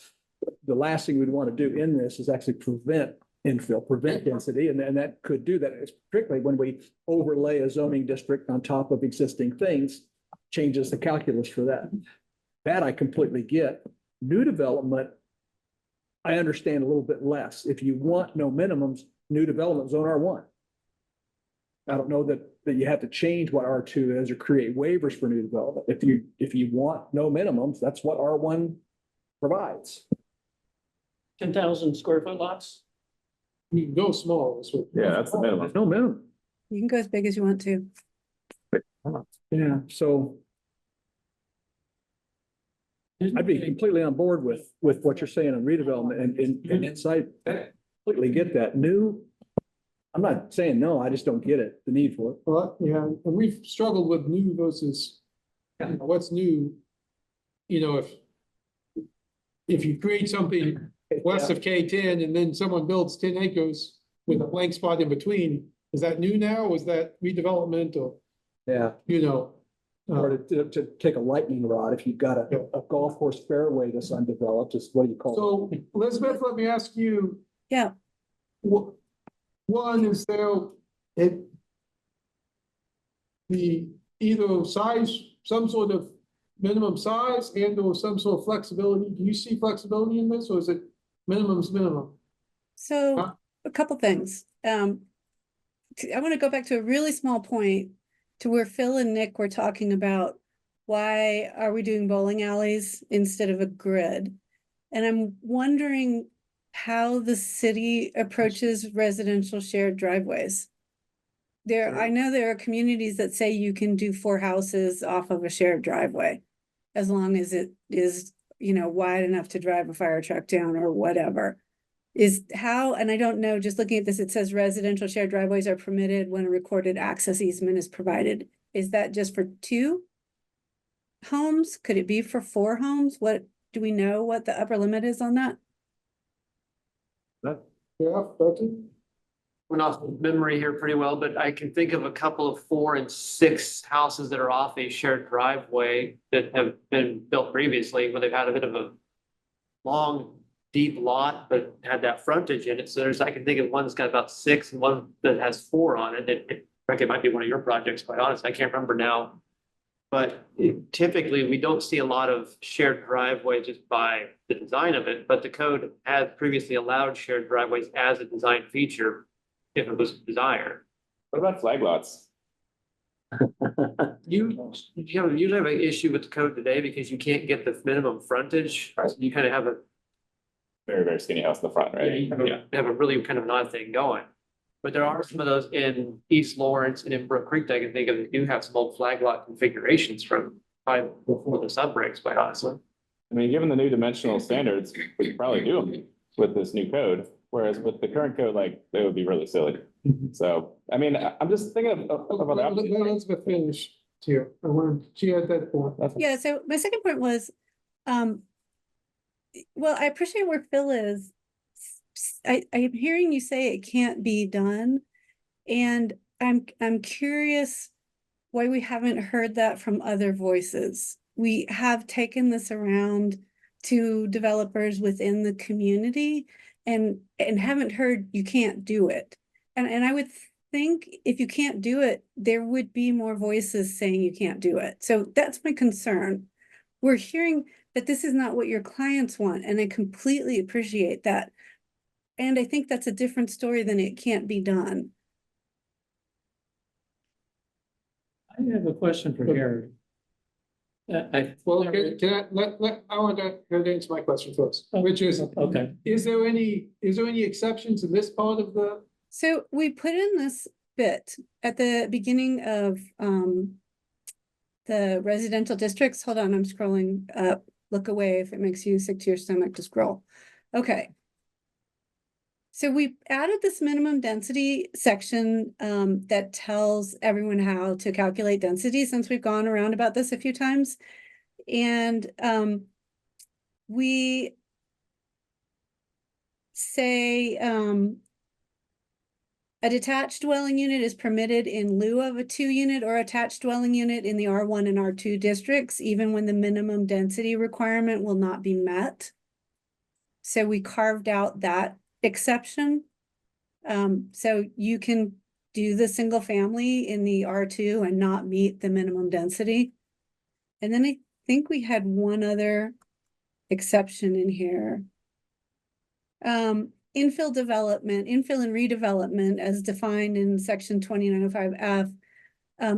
The last thing we'd want to do in this is actually prevent infill, prevent density, and that could do that, it's particularly when we overlay a zoning district on top of existing things, changes the calculus for that. That I completely get. New development, I understand a little bit less. If you want no minimums, new development zone R1. I don't know that you have to change what R2 is or create waivers for new development. If you want no minimums, that's what R1 provides. 10,000 square foot lots. You can go small. yeah, that's the minimum. There's no minimum. You can go as big as you want to. Yeah, so I'd be completely on board with what you're saying on redevelopment and insight. Completely get that. New, I'm not saying no, I just don't get it, the need for it. Well, yeah, and we've struggled with new versus, you know, what's new? You know, if you create something west of K10 and then someone builds 10 acres with a blank spot in between, is that new now? Or is that redevelopment or, Yeah. you know? Or to take a lightning rod, if you've got a golf course fairway that's undeveloped, is what do you call So Elizabeth, let me ask you. Yeah. One, is there the either size, some sort of minimum size and or some sort of flexibility? Do you see flexibility in this or is it minimum's minimum? So a couple things. I want to go back to a really small point to where Phil and Nick were talking about why are we doing bowling alleys instead of a grid? And I'm wondering how the city approaches residential shared driveways. I know there are communities that say you can do 4 houses off of a shared driveway, as long as it is, wide enough to drive a fire truck down or whatever. And I don't know, just looking at this, it says residential shared driveways are permitted when a recorded access easement is provided. Is that just for 2 homes? Could it be for 4 homes? Do we know what the upper limit is on that? Yeah, Becky? Went off memory here pretty well, but I can think of a couple of 4 and 6 houses that are off a shared driveway that have been built previously, where they've had a bit of a long, deep lot, but had that frontage in it. So I can think of one that's got about 6 and one that has 4 on it. It might be one of your projects, quite honestly. I can't remember now. But typically, we don't see a lot of shared driveways just by the design of it, but the code had previously allowed shared driveways as a design feature if it was desired. What about flag lots? You usually have an issue with the code today because you can't get the minimum frontage. You kind of have a Very, very skinny house in the front, right? Yeah. have a really kind of an odd thing going. But there are some of those in East Lawrence and in Brook Creek that I can think of that do have some old flag lot configurations from before the sub breaks, quite honestly. I mean, given the new dimensional standards, we could probably do them with this new code, whereas with the current code, like, they would be really silly. So, I mean, I'm just thinking of other Let options. Elizabeth finish here. she had that point. Yeah, so my second point was, well, I appreciate where Phil is. I am hearing you say it can't be done. And I'm curious why we haven't heard that from other voices. We have taken this around to developers within the community and haven't heard you can't do it. And I would think if you can't do it, there would be more voices saying you can't do it. So that's my concern. We're hearing that this is not what your clients want, and I completely appreciate that. And I think that's a different story than it can't be done. I have a question for Gary. Well, can I want her to answer my question first, which is, Okay, is there any exceptions in this part of the? So we put in this bit at the beginning of the residential districts. Hold on, I'm scrolling up. Look away if it makes you sick to your stomach to scroll. Okay. So we added this minimum density section that tells everyone how to calculate density, since we've gone around about this a few times. And we say a detached dwelling unit is permitted in lieu of a 2-unit or attached dwelling unit in the R1 and R2 districts, even when the minimum density requirement will not be met. So we carved out that exception. So you can do the single family in the R2 and not meet the minimum density. And then I think we had one other exception in here. Infill and redevelopment as defined in section 2905F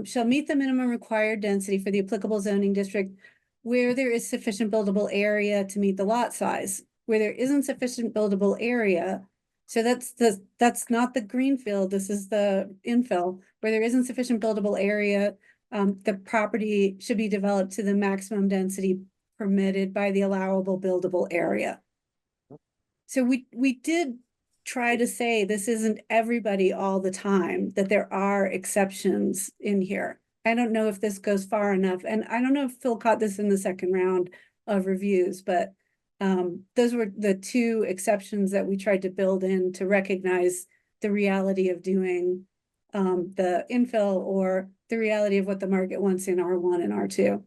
shall meet the minimum required density for the applicable zoning district where there is sufficient buildable area to meet the lot size. Where there isn't sufficient buildable area, so that's not the greenfield, this is the infill. Where there isn't sufficient buildable area, the property should be developed to the maximum density permitted by the allowable buildable area. So we did try to say this isn't everybody all the time, that there are exceptions in here. I don't know if this goes far enough, and I don't know if Phil caught this in the second round of reviews, but those were the 2 exceptions that we tried to build in to recognize the reality of doing the infill or the reality of what the market wants in R1 and R2.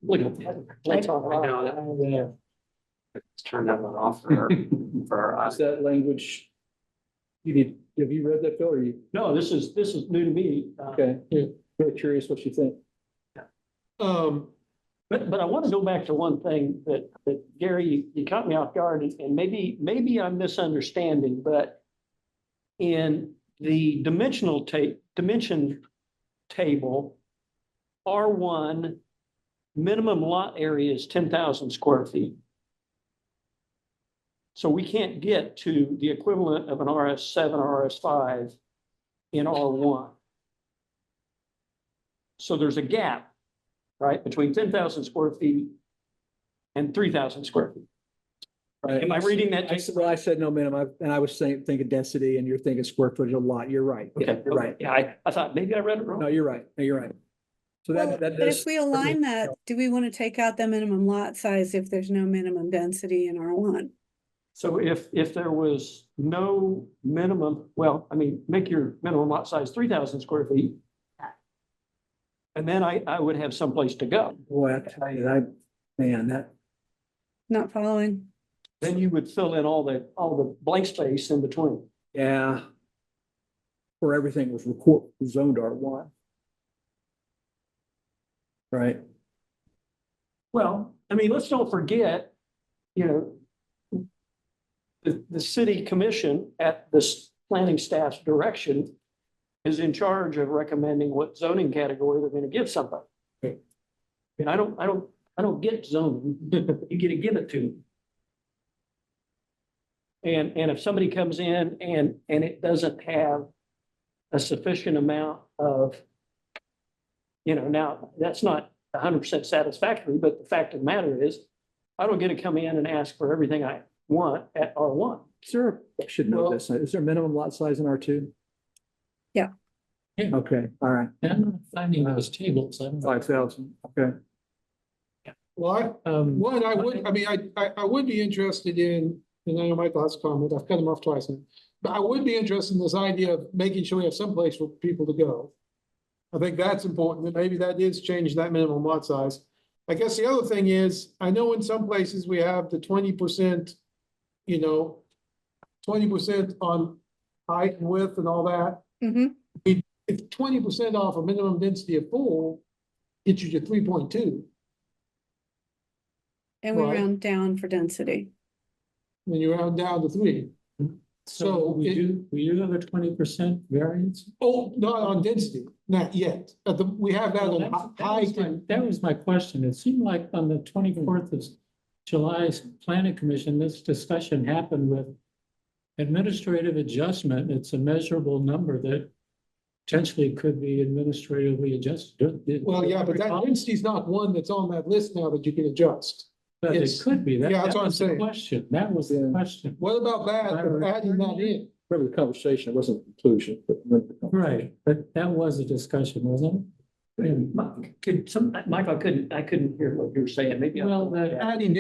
Look at that. That's all I right. know that. Let's turn that one off for our Is that language? Have you read that, Phil, or you? No, this is new to me. Okay, really curious what you think. But I want to go back to one thing that Gary, you caught me off guard, and maybe I'm misunderstanding, but in the dimension table, R1, minimum lot area is 10,000 square feet. So we can't get to the equivalent of an RS7 or RS5 in R1. So there's a gap, right, between 10,000 square feet and 3,000 square feet. Right. Am I reading that? Well, I said no minimum, and I was saying, thinking density, and you're thinking square footage of lot. You're right. Yeah, Okay, you're right. Yeah, I thought maybe I read it No, wrong. you're right. No, you're right. So Well, that but does. if we align that, do we want to take out the minimum lot size if there's no minimum density in R1? So if there was no minimum, well, I mean, make your minimum lot size 3,000 square feet. And then I would have someplace to go. Boy, I tell you, man, that, Not following. Then you would fill in all the blank space in between. yeah. Where everything was zoned R1. Right. Well, I mean, let's don't forget, you know, the city commission at this planning staff's direction is in charge of recommending what zoning category they're gonna give somebody. And I don't get zoning. You gotta give it to me. And if somebody comes in and it doesn't have a sufficient amount of, you know, now, that's not 100% satisfactory, but the fact of the matter is, I don't get to come in and ask for everything I want at R1. Is there, I should know Well- this. Is there a minimum lot size in R2? Yeah. Yeah. Okay, all right. I'm not finding those tables. I don't know. 5,000, okay. Well, one, I would be interested in, and I know Michael has a comment, I've cut him off twice now. But I would be interested in this idea of making sure we have some place for people to go. I think that's important, and maybe that is change that minimum lot size. I guess the other thing is, I know in some places we have the 20%, you know, 20% on height and width and all that. Mm-hmm. If 20% off a minimum density of 4 gets you to 3.2, And we Right. round down for density. then you round down to 3. So we do have a 20% variance? Oh, not on density, not yet. We have that Well, on that height was my- and, That was my question. It seemed like on the 24th of July's planning commission, this discussion happened with administrative adjustment. It's a measurable number that potentially could be administratively adjusted. well, yeah, but that density is not one that's on that list now that you can adjust. But it it's- could be. yeah, that's That what I'm was the saying. question. That was the Yeah. question. What about that, of adding that in? Remember the conversation, it wasn't a conclusion, but. Right, but that was a discussion, wasn't Michael, I couldn't hear what you were saying. Maybe. it? Well, Adding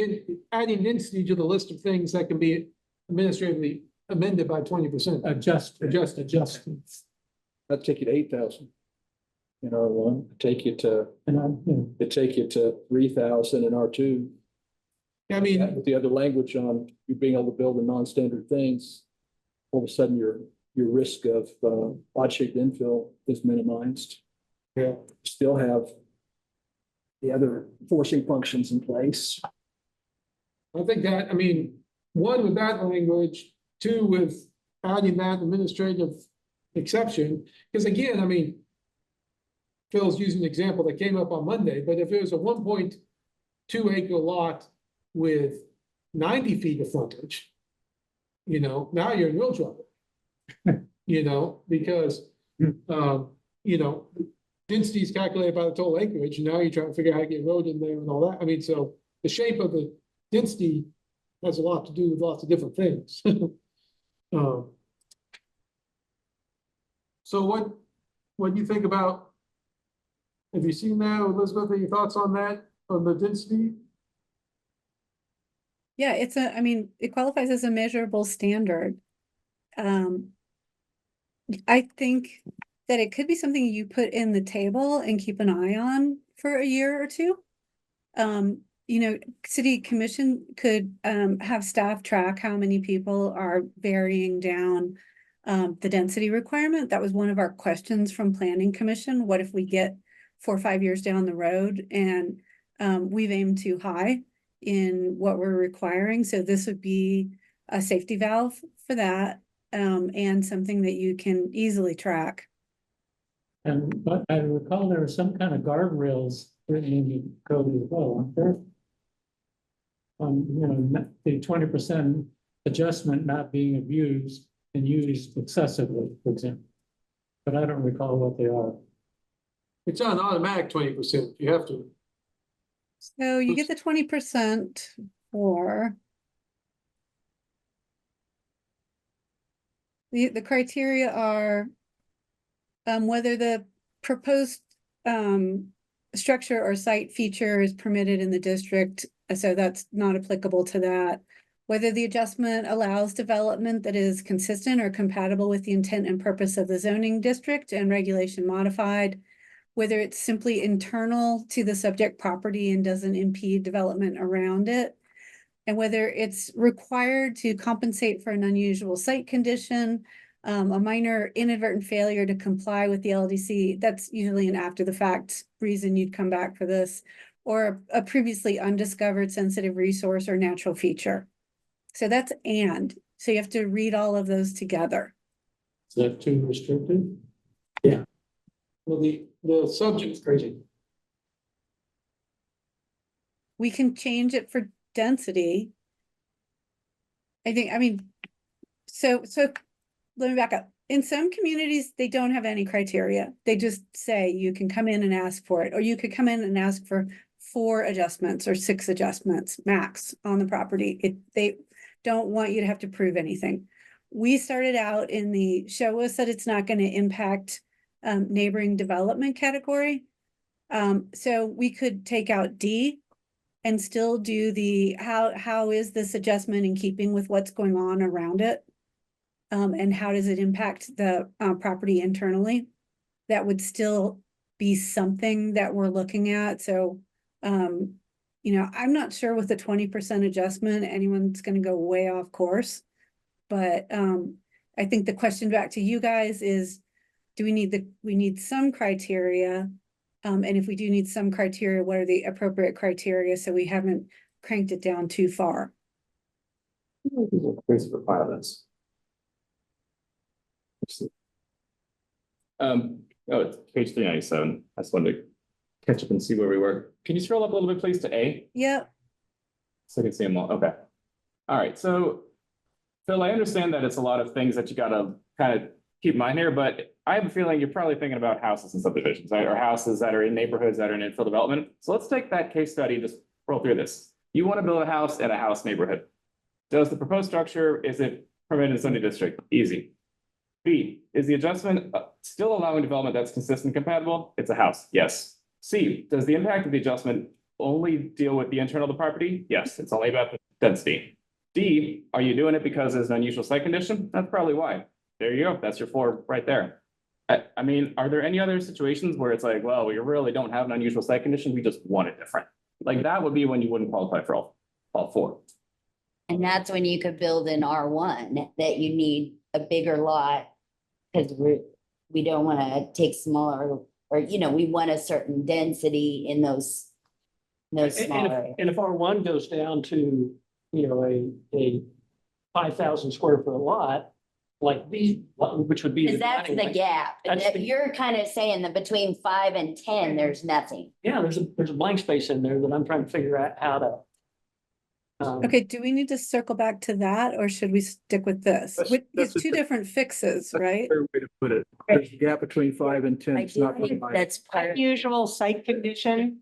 density to the list of things that can be administratively amended by 20%. adjust. That'd take you to 8,000. In R1, take you to, And I'm, it'd take you to 3,000 in R2. I mean, With the other language on you being able to build in non-standard things, all of a sudden your risk of odd shaped infill is minimized. Yeah. Still have the other forcing functions in place. I think that, I mean, one with that language, two with adding that administrative exception, because again, I mean, Phil's using an example that came up on Monday, but if it was a 1.2 acre lot with 90 feet of frontage, you know, now you're in real trouble. You know, because, you know, density is calculated by the total acreage, and now you're trying to figure out how to get road in there and all that. I mean, so the shape of the density has a lot to do with lots of different things. So what do you think about? Have you seen that, Elizabeth? Any thoughts on that, on the density? Yeah, I mean, it qualifies as a measurable standard. I think that it could be something you put in the table and keep an eye on for a year or two. You know, city commission could have staff track how many people are varying down the density requirement. That was one of our questions from planning commission. What if we get 4 or 5 years down the road and we've aimed too high in what we're requiring? So this would be a safety valve for that, and something that you can easily track. And, but I recall there were some kind of guardrails written in the code as well, aren't there? The 20% adjustment not being abused and used excessively, for example. But I don't recall what they are. It's on automatic 20%. You have to. So you get the 20% for the criteria are whether the proposed structure or site feature is permitted in the district, so that's not applicable to that. Whether the adjustment allows development that is consistent or compatible with the intent and purpose of the zoning district and regulation modified. Whether it's simply internal to the subject property and doesn't impede development around it. And whether it's required to compensate for an unusual site condition, a minor inadvertent failure to comply with the LDC, that's usually an after the fact reason you'd come back for this, or a previously undiscovered sensitive resource or natural feature. So that's and, so you have to read all of those together. Is that too restrictive? Well, the subject's crazy. We can change it for density. I mean, so let me back up. In some communities, they don't have any criteria. They just say you can come in and ask for it, or you could come in and ask for 4 adjustments or 6 adjustments max on the property. They don't want you to have to prove anything. We started out in the show us that it's not going to impact neighboring development category. So we could take out D and still do the how is this adjustment in keeping with what's going on around it? And how does it impact the property internally? That would still be something that we're looking at. So, I'm not sure with the 20% adjustment, anyone's going to go way off course. But I think the question back to you guys is, do we need some criteria? And if we do need some criteria, what are the appropriate criteria? So we haven't cranked it down too far. Thanks for violence. It's page 397. I just wanted to catch up and see where we were. Can you scroll up a little bit, please, to A? Yep. So I can see them all. Okay. All right. So, Phil, I understand that it's a lot of things that you gotta kind of keep in mind here, but I have a feeling you're probably thinking about houses and subdivisions, right? Or houses that are in neighborhoods that are in infill development. So let's take that case study, just roll through this. You want to build a house in a house neighborhood. Does the proposed structure, is it permitted in zoning district? Easy. B, is the adjustment still allowing development that's consistent and compatible? It's a house. Yes. C, does the impact of the adjustment only deal with the internal of the property? Yes, it's only about the density. D, are you doing it because there's an unusual site condition? That's probably why. There you go. That's your 4 right there. I mean, are there any other situations where it's like, well, we really don't have an unusual site condition, we just want it different? Like that would be when you wouldn't qualify for all 4. And that's when you could build an R1, that you need a bigger lot. Because we don't want to take smaller, or, we want a certain density in those smaller. And if R1 goes down to, a 5,000 square foot lot, like these, which would be. Because that's the gap. You're kind of saying that between 5 and 10, there's nothing. Yeah, there's a blank space in there that I'm trying to figure out how to. Okay, do we need to circle back to that, or should we stick with this? It's 2 different fixes, right? Fair way to put it. There's a gap between 5 and 10. I It's do not. think that's part. Unusual site condition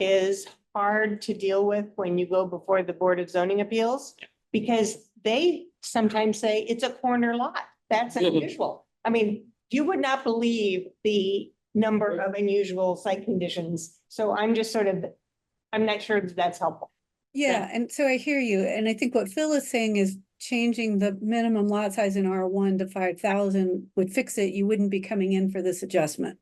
is hard to deal with when you go before the Board of Zoning Appeals, because they sometimes say it's a corner lot. That's unusual. I mean, you would not believe the number of unusual site conditions. So I'm just I'm not sure that that's helpful. Yeah, and so I hear you, and I think what Phil is saying is changing the minimum lot size in R1 to 5,000 would fix it. You wouldn't be coming in for this adjustment,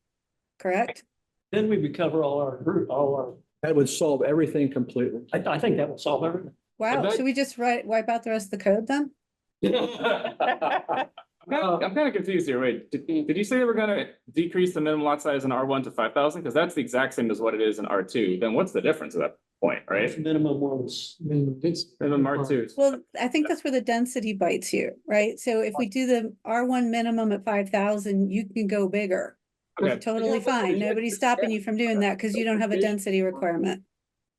correct? Then we would cover all our, That would solve everything completely. I think that will solve everything. Wow, that- should we just wipe out the rest of the code then? I'm kind of confused here. Wait, did you say they were gonna decrease the minimum lot size in R1 to 5,000? Because that's the exact same as what it is in R2. Then what's the difference at that point, right? Minimum ones. Minimum R2. Well, I think that's where the density bites you, right? So if we do the R1 minimum at 5,000, you can go bigger. Okay. totally fine. Nobody's stopping you from doing that because you don't have a density requirement.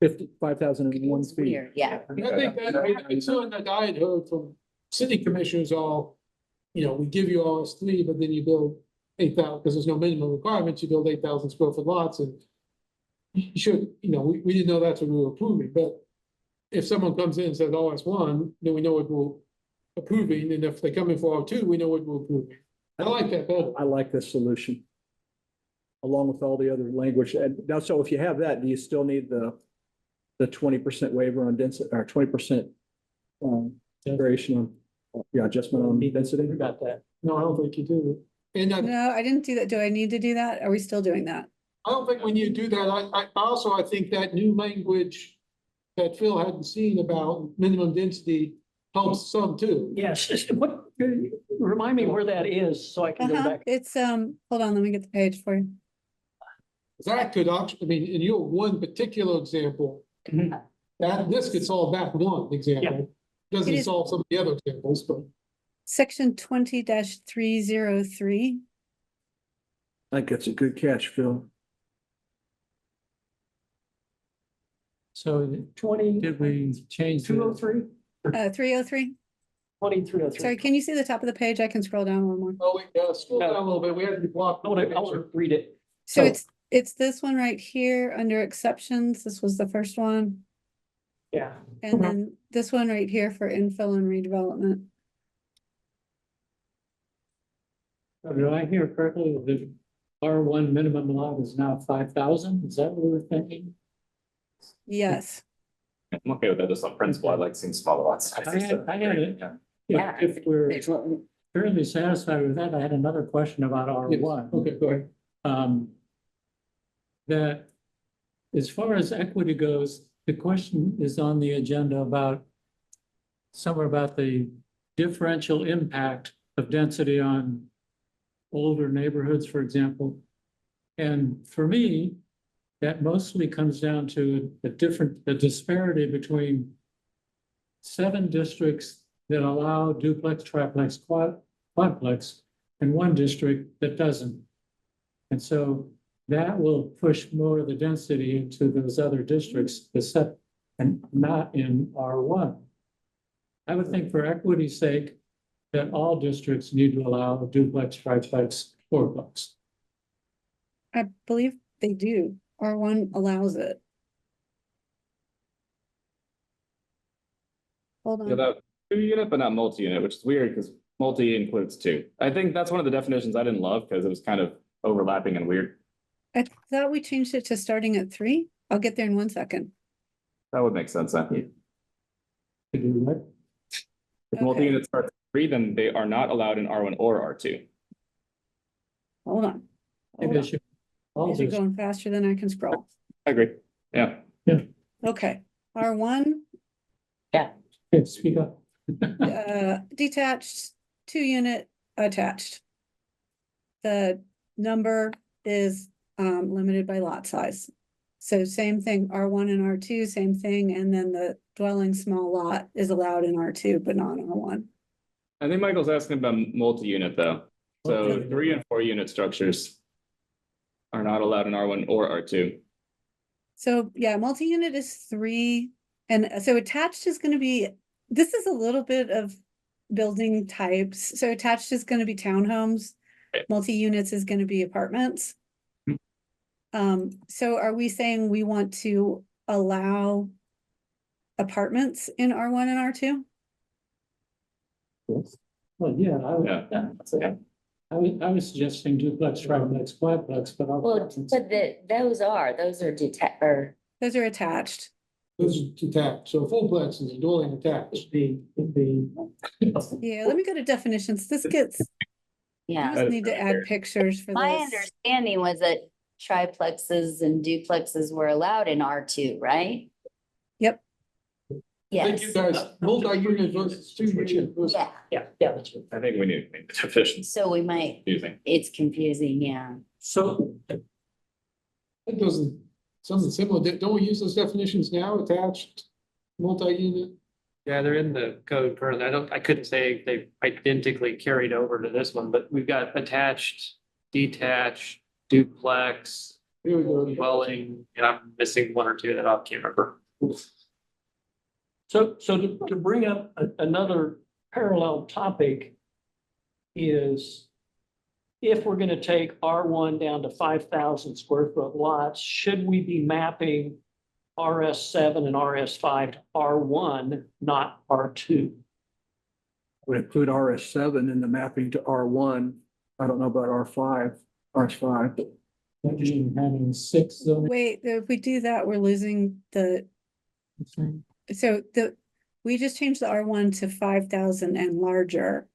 55,001 It's feet. weird, yeah. I think that, I saw in that I had heard from city commissioners all, we give you RS3, but then you build 8,000, because there's no minimum requirements, you build 8,000 square foot lots and you should, we didn't know that's what we were approving, but if someone comes in and says RS1, then we know what we're approving, and if they come in for R2, we know what we're approving. I like that better. I like this solution. Along with all the other language. And now, so if you have that, do you still need the 20% waiver on density or 20% variation on, adjustment on density? We got that. No, I don't think you do. And I No, I didn't do that. Do I need to do that? Are we still doing that? don't think when you do that, I think that new language that Phil hadn't seen about minimum density helps some too. Yes, what, remind me where that is so I can go back. It's, hold on, let me get the page for you. That could actually, in your one particular example, Mhm. this could solve that one example. It Doesn't is- solve some of the other examples, but. Section 20-303. I think that's a good catch, Phil. So 20, did we change? the- 203, 303. 2303. Sorry, can you see the top of the page? I can scroll down one more. Oh, wait, scroll down a little bit. We had to block. I want to read it. So So- it's this one right here under exceptions. This was the first one. Yeah. And then this one right here for infill and redevelopment. Did I hear correctly? The R1 minimum lot is now 5,000? Is that what we're thinking? Yes. I'm okay with that, just on principle. I like seeing smaller lots. I had it. Yeah. Yeah. If we're fairly satisfied with that, I had another question about R1. Okay, go ahead. That as far as equity goes, the question is on the agenda about somewhere about the differential impact of density on older neighborhoods, for example. And for me, that mostly comes down to the disparity between 7 districts that allow duplex, triplex, quadplex, and 1 district that doesn't. And so that will push more of the density into those other districts, except and not in R1. I would think for equity's sake, that all districts need to allow duplex, triplex, fourplex. I believe they do. R1 allows it. Hold Yeah, on. that 2-unit, but not multi-unit, which is weird because multi includes 2. I think that's one of the definitions I didn't love because it was kind of overlapping and weird. I thought we changed it to starting at 3. I'll get there in 1 second. That would make sense then. To do what? If Okay. multi-unit starts at 3, then they are not allowed in R1 or R2. Hold on. Maybe I should. All These are this, going faster than I can scroll. I agree. Yeah. Okay, R1, okay, speak up. detached, 2-unit, attached. The number is limited by lot size. So same thing, R1 and R2, same thing, and then the dwelling small lot is allowed in R2, but not in R1. I think Michael's asking about multi-unit though. So Okay. 3 and 4 unit structures are not allowed in R1 or R2. So yeah, multi-unit is 3, and so attached is gonna be, this is a little bit of building types. So attached is gonna be townhomes, Okay. multi-units is gonna be apartments. So are we saying we want to allow apartments in R1 and R2? Well, yeah, Yeah. I was suggesting duplex, triplex, quadplex, but I'll. Well, but those are detached, or Those are attached. Those are detached, so fullplex is a dwelling attached. Yeah, let me go to definitions. This gets, I yeah. just need to add pictures for My this. understanding was that triplexes and duplexes were allowed in R2, right? Yep. Thank you Yes, guys, multi-unit versus 2-unit versus. yeah. That's it. I think we need to make the definitions So we might, confusing. it's confusing, yeah. So, It doesn't, something similar, don't we use those definitions now, attached, multi-unit? Yeah, they're in the code currently. I couldn't say they identically carried over to this one, but we've got attached, detached, duplex, Here we go. dwelling, and I'm missing one or two that I can't remember. So to bring up another parallel topic is if we're gonna take R1 down to 5,000 square foot lots, should we be mapping RS7 and RS5 to R1, not R2? Would include RS7 in the mapping to R1. I don't know about R5, RS5. Imagine having 6 zoning. Wait, if we do that, we're losing the, so we just changed the R1 to 5,000 and larger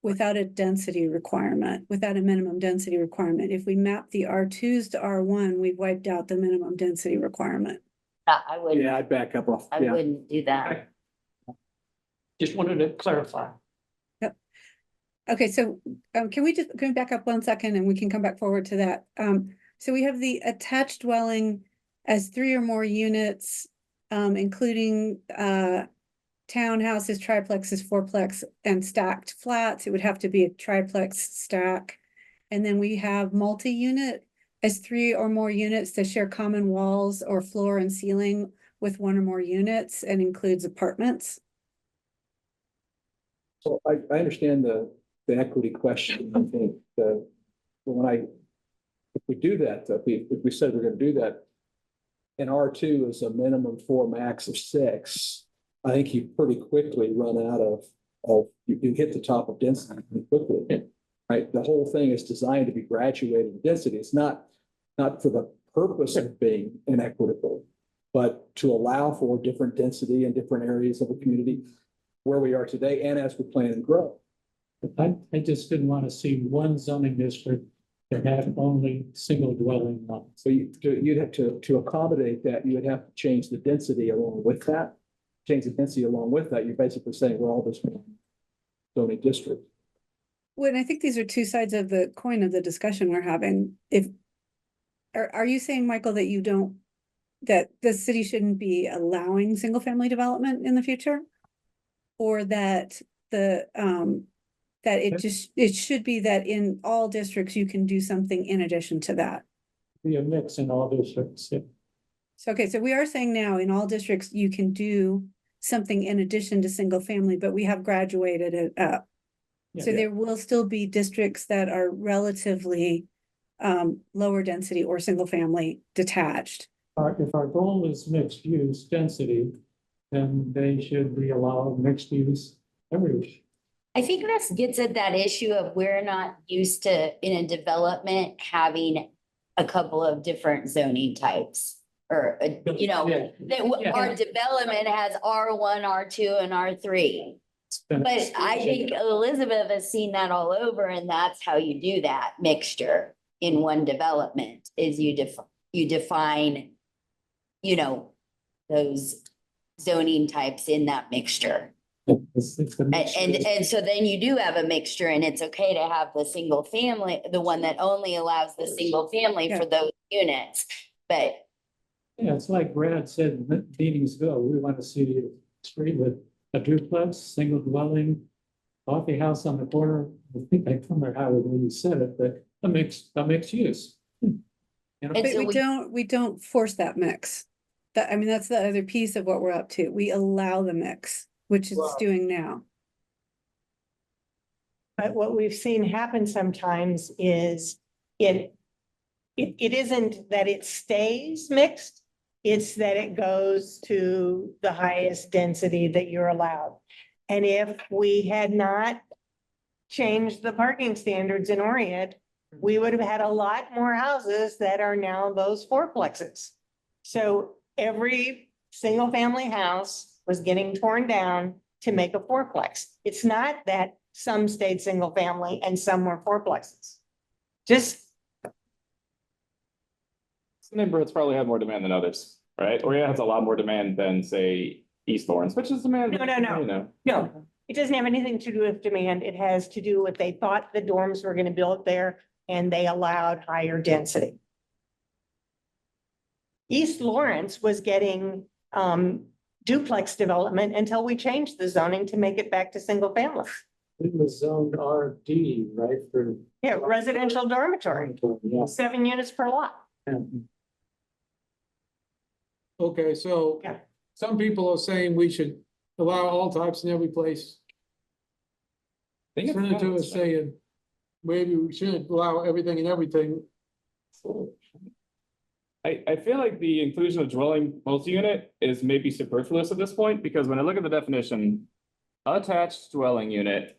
without a density requirement, without a minimum density requirement. If we map the R2s to R1, we've wiped out the minimum density requirement. I wouldn't, Yeah, I'd back up off. I Yeah. wouldn't do that. Just wanted to clarify. Okay, so can we back up 1 second and we can come back forward to that? So we have the attached dwelling as 3 or more units, including townhouses, triplexes, fourplex, and stacked flats. It would have to be a triplex stack. And then we have multi-unit as 3 or more units that share common walls or floor and ceiling with 1 or more units and includes apartments. So I understand the equity question. I think if we do that, if we said we're gonna do that, and R2 is a minimum 4, max of 6, I think you pretty quickly run out of you hit the top of density pretty quickly. Right? The whole thing is designed to be graduated in density. It's not for the purpose of being inequitable, but to allow for different density in different areas of a community where we are today and as we plan and grow. I just didn't want to see one zoning district that had only single dwelling lots. So you'd have to accommodate that, you would have to change the density along with that. Change the density along with that, you're basically saying, well, this zoning district. Well, I think these are 2 sides of the coin of the discussion we're having. Are you saying, Michael, that that the city shouldn't be allowing single family development in the future? Or that it should be that in all districts, you can do something in addition to that? Be a mix in all districts. Yeah. So, okay, so we are saying now in all districts, you can do something in addition to single family, but we have graduated it up. So Yeah. there will still be districts that are relatively lower density or single family detached. If our goal is mixed use density, then they should be allowed mixed use everywhere. I think this gets at that issue of we're not used to, in a development, having a couple of different zoning types. Or, you know, Yeah. that our development has R1, R2, and R3. But I think Elizabeth has seen that all over, and that's how you do that mixture in one development, is you define, you know, those zoning types in that mixture. It's a mixture. And so then you do have a mixture, and it's okay to have the single family, the one that only allows the single family for those units. But Yeah, it's like Brad said, meetings ago, we want to see a street with a duplex, single dwelling, coffee house on the corner. I think I can't remember how you said it, but a mixed use. You know? And But so we don't force that mix. That's the other piece of what we're up to. We allow the mix, which it's doing now. But what we've seen happen sometimes is it isn't that it stays mixed. It's that it goes to the highest density that you're allowed. And if we had not changed the parking standards in Orient, we would have had a lot more houses that are now those fourplexes. So every single family house was getting torn down to make a fourplex. It's not that some stayed single family and some were fourplexes. Just Some neighborhoods probably have more demand than others, right? Or it has a lot more demand than, say, East Lawrence, which is demand. No. You know. No, it doesn't have anything to do with demand. It has to do with they thought the dorms were gonna build there and they allowed higher density. East Lawrence was getting duplex development until we changed the zoning to make it back to single family. It was zoned RD, right, for. Yeah, residential dormitory, Yeah. 7 units per lot. Okay, so Yeah. some people are saying we should allow all types in every place. I think it's Senator is saying maybe we should allow everything and everything. I feel like the inclusion of dwelling multi-unit is maybe superfluous at this point, because when I look at the definition, attached dwelling unit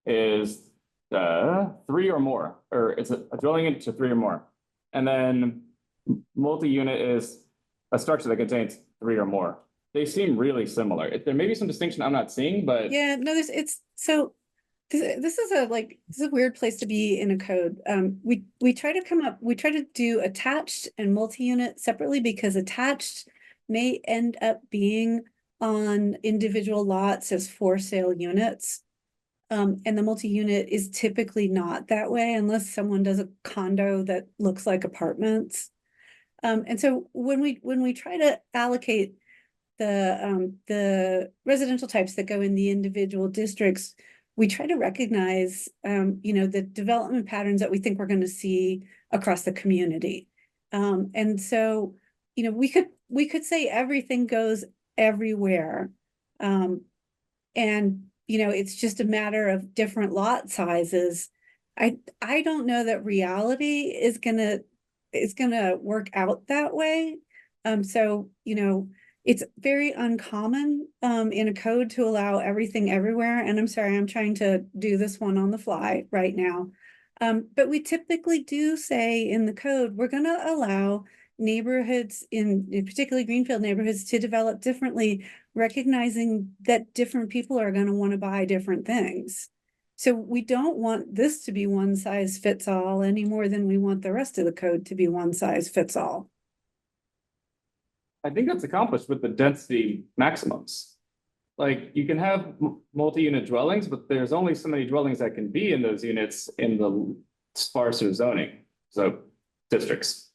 is three or more, or it's a dwelling unit to three or more. And then multi-unit is a structure that contains three or more. They seem really similar. There may be some distinction I'm not seeing, but Yeah, no, it's so this is a weird place to be in a code. We try to do attached and multi-unit separately because attached may end up being on individual lots as for sale units. And the multi-unit is typically not that way unless someone does a condo that looks like apartments. And so when we try to allocate the residential types that go in the individual districts, we try to recognize, the development patterns that we think we're going to see across the community. And so, we could say everything goes everywhere. And, it's just a matter of different lot sizes. I don't know that reality is gonna work out that way. So, it's very uncommon in a code to allow everything everywhere. And I'm sorry, I'm trying to do this one on the fly right now. But we typically do say in the code, we're gonna allow neighborhoods in particularly greenfield neighborhoods to develop differently, recognizing that different people are gonna wanna buy different things. So we don't want this to be one size fits all any more than we want the rest of the code to be one size fits all. I think that's accomplished with the density maximums. Like, you can have multi-unit dwellings, but there's only so many dwellings that can be in those units in the sparser zoning, so districts.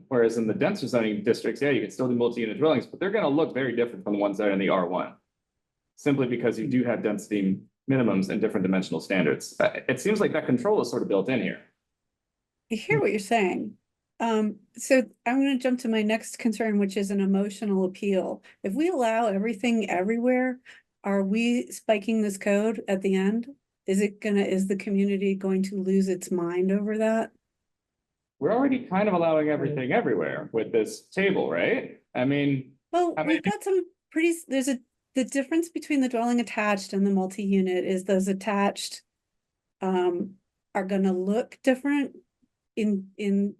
Whereas in the denser zoning districts, yeah, you can still do multi-unit dwellings, but they're gonna look very different from the ones that are in the R1. Simply because you do have density minimums and different dimensional standards. It seems like that control is sort of built in here. I hear what you're saying. So I'm going to jump to my next concern, which is an emotional appeal. If we allow everything everywhere, are we spiking this code at the end? Is the community going to lose its mind over that? We're already kind of allowing everything everywhere with this table, right? I mean, Well, How many we've got some the difference between the dwelling attached and the multi-unit is those attached are gonna look different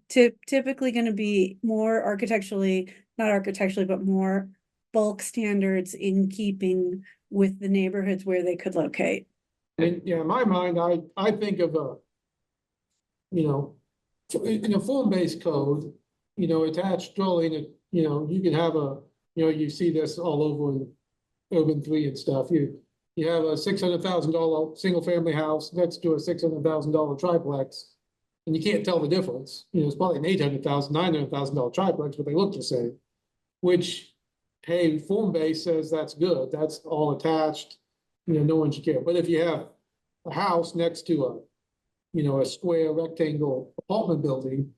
typically gonna be more not architecturally, but more bulk standards in keeping with the neighborhoods where they could locate. And yeah, in my mind, I think of in a form-based code, attached dwelling, you can have you see this all over in urban 3 and stuff. You have a $600,000 single-family house next to a $600,000 triplex. And you can't tell the difference. It's probably an $800,000, $900,000 triplex, but they look the same. Which, hey, form-based says that's good. That's all attached. No one should care. But if you have a house next to a square rectangle apartment building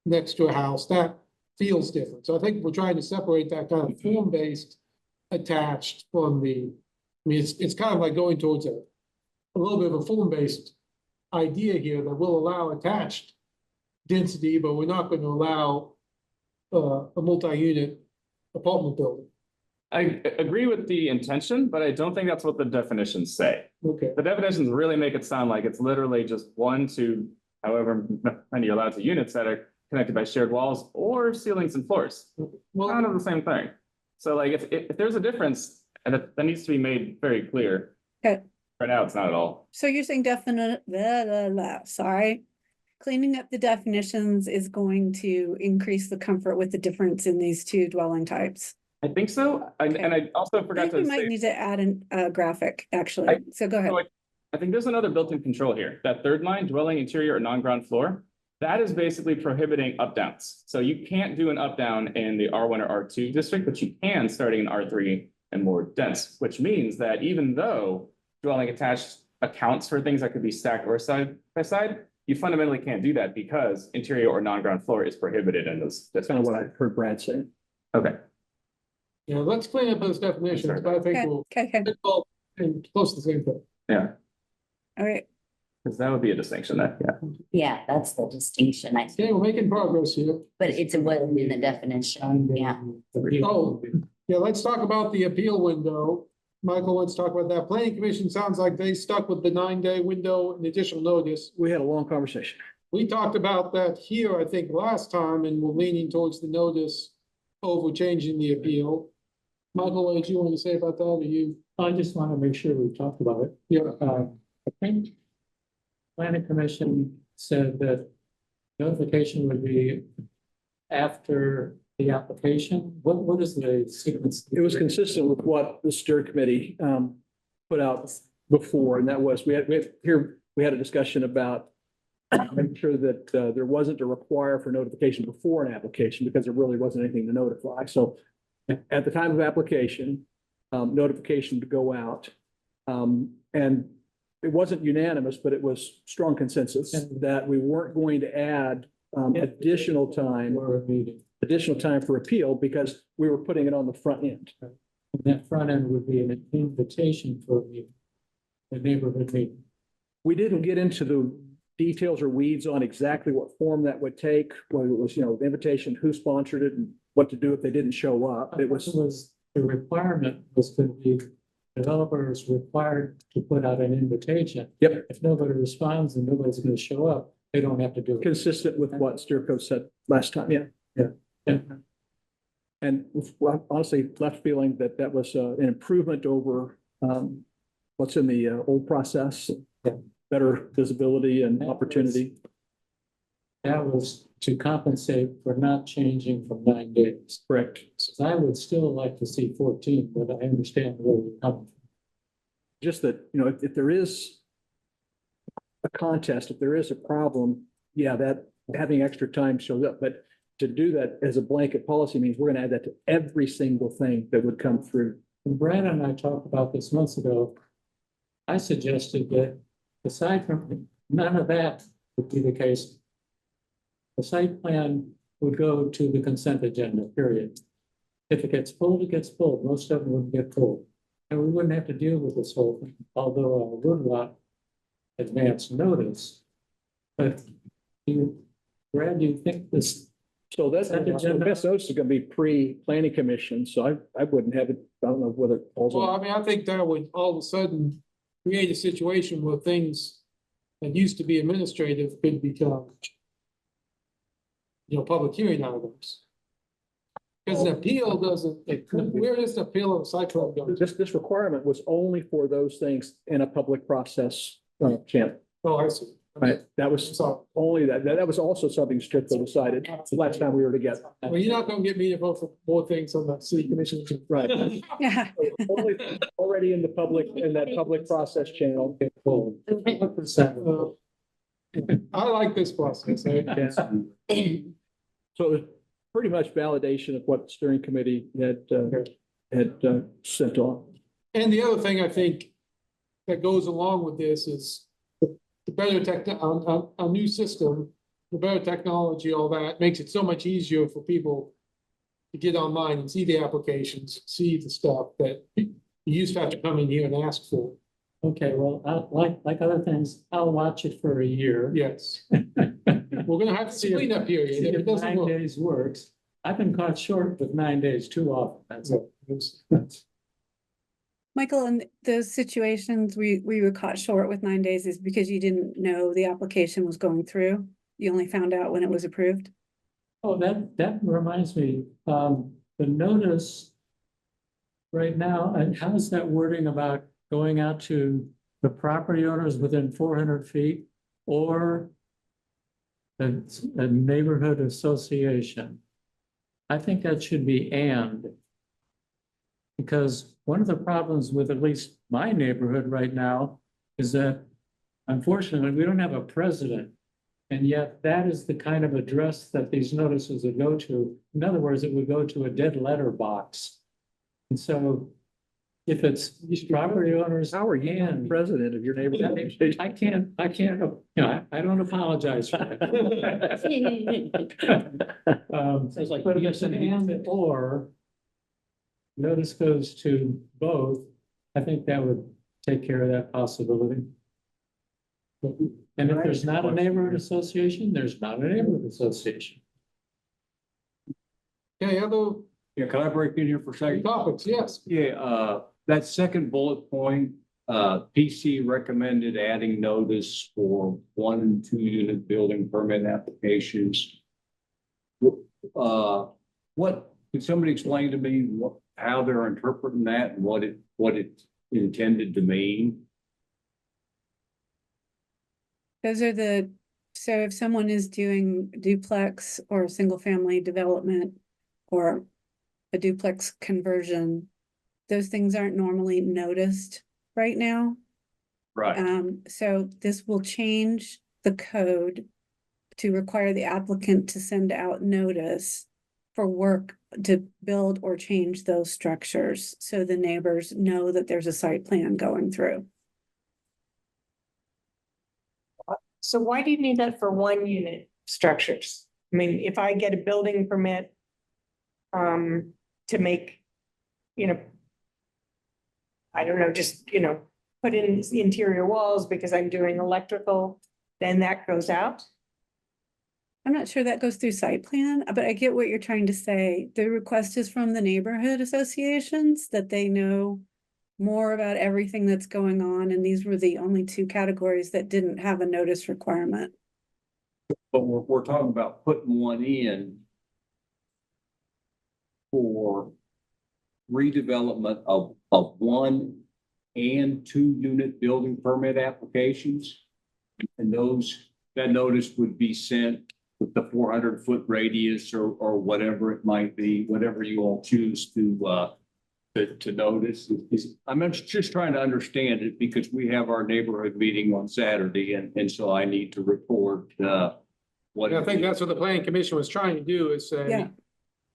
next to a house, that feels different. So I think we're trying to separate that kind of form-based attached from it's kind of like going towards a little bit of a form-based idea here that will allow attached density, but we're not going to allow a multi-unit apartment building. I agree with the intention, but I don't think that's what the definitions say. Okay. The definitions really make it sound like it's literally just 1 to however many you're allowed to units that are connected by shared walls or ceilings and floors. Well, Kind of the same thing. So like if there's a difference, and that needs to be made very clear. Okay. Right now, it's not at all. So you're saying sorry. Cleaning up the definitions is going to increase the comfort with the difference in these two dwelling types. I think so. And I also I forgot think we to might say, need to add a graphic, actually. So go ahead. I think there's another built-in control here. That third line, dwelling interior or non-ground floor, that is basically prohibiting up-downs. So you can't do an up-down in the R1 or R2 district, but you can starting in R3 and more dense, which means that even though dwelling attached accounts for things that could be stacked or side by side. You fundamentally can't do that because interior or non-ground floor is prohibited in those. That's kind of what I heard Brad say. Okay, Yeah, let's clean up those definitions, but I think Okay, we'll, okay, it's all in close to the same thing. yeah, all right. because that would be a distinction that, yeah. Yeah, that's the distinction, I think, Okay, we're making progress here. but it wasn't in the definition, yeah. Oh, yeah, let's talk about the appeal window. Michael, let's talk about that. Planning Commission sounds like they stuck with the 9-day window and additional notice. We had a long conversation. We talked about that here, I think, last time, and we're leaning towards the notice over changing the appeal. Michael, what did you want to say about that, or you? I just want to make sure we talked about it. Yeah, I think planning commission said that notification would be after the application. What is the sequence? It was consistent with what the steering committee put out before, and that was, we had a discussion about making sure that there wasn't a require for notification before an application, because there really wasn't anything to notify. So at the time of application, notification to go out. And it wasn't unanimous, but it was strong consensus that we weren't going to add additional time Or a meeting. for appeal, because we were putting it on the front end. And that front end would be an invitation for the neighborhood meeting. We didn't get into the details or weeds on exactly what form that would take, whether it was, the invitation, who sponsored it, and what to do if they didn't show up. It was, The requirement was to be, developers required to put out an invitation. Yep. If nobody responds and nobody's going to show up, they don't have to do it. consistent with what Steerco said last time, yeah. Yeah. And honestly, left feeling that that was an improvement over what's in the old process. Yeah. Better visibility and opportunity. That was to compensate for not changing from 9 days. Correct. So I would still like to see 14, but I understand where you're coming from. Just that, if there is a contest, if there is a problem, yeah, that having extra time shows up. But to do that as a blanket policy means we're gonna add that to every single thing that would come through. When Brad and I talked about this months ago, I suggested that aside from none of that would be the case, the site plan would go to the consent agenda, period. If it gets pulled, it gets pulled. Most of them wouldn't get pulled. And we wouldn't have to deal with this whole thing, although I would want advance notice. But Brad, do you think this? So that's, Consent the agenda. best notice is gonna be pre-planning commission, so I wouldn't have it, I don't know whether it falls well, on. I mean, I think that would all of a sudden create a situation where things that used to be administrative could become public hearing items. Because an appeal doesn't, where does the appeal of a site plan go? This requirement was only for those things in a public process, channel. Oh, I see. Right, that was So, only that was also something Strickland decided the last time we were together. well, you're not gonna get me to vote for more things on the city commission. Right. Yeah. Already in that public process channel. Get pulled. What percent? I like this process. Yeah. So it was pretty much validation of what the steering committee had sent on. And the other thing I think that goes along with this is the better a new system, the better technology, all that makes it so much easier for people to get online and see the applications, see the stuff that you used to have to come in here and ask for. Okay, well, like other things, I'll watch it for a year. Yes. We're gonna have to see clean up period. See If it if doesn't 9 work. days works. I've been caught short with 9 days too often. That's all. Michael, in those situations, we were caught short with 9 days is because you didn't know the application was going through. You only found out when it was approved. Oh, that reminds me, the notice right now, and how is that wording about going out to the property owners within 400 feet or a neighborhood association? I think that should be and. Because one of the problems with at least my neighborhood right now is that unfortunately, we don't have a president. And yet that is the kind of address that these notices would go to. In other words, it would go to a dead letter box. And so if it's property owners. How are you and president of your neighborhood? I can't, you know, I don't apologize for that. Sounds like- But if it's an and or notice goes to both, I think that would take care of that possibility. And if there's not a neighborhood association, there's not a neighborhood association. Okay, other Yeah, can I break in here for a second? topics? Yes. Yeah, that second bullet point, PC recommended adding notice for 1 and 2 unit building permit applications. What, could somebody explain to me how they're interpreting that and what it's intended to mean? Those are so if someone is doing duplex or single family development or a duplex conversion, those things aren't normally noticed right now. Right. So this will change the code to require the applicant to send out notice for work to build or change those structures, so the neighbors know that there's a site plan going through. So why do you need that for 1 unit structures? I mean, if I get a building permit to make, you know, I don't know, just, you know, put in interior walls because I'm doing electrical, then that goes out? I'm not sure that goes through site plan, but I get what you're trying to say. The request is from the neighborhood associations that they know more about everything that's going on, and these were the only 2 categories that didn't have a notice requirement. But we're talking about putting one in for redevelopment of 1 and 2 unit building permit applications. And that notice would be sent with the 400-foot radius or whatever it might be, whatever you all choose to notice. I'm just trying to understand it because we have our neighborhood meeting on Saturday and so I need to report what. I think that's what the planning commission was trying to do, is Yeah. say,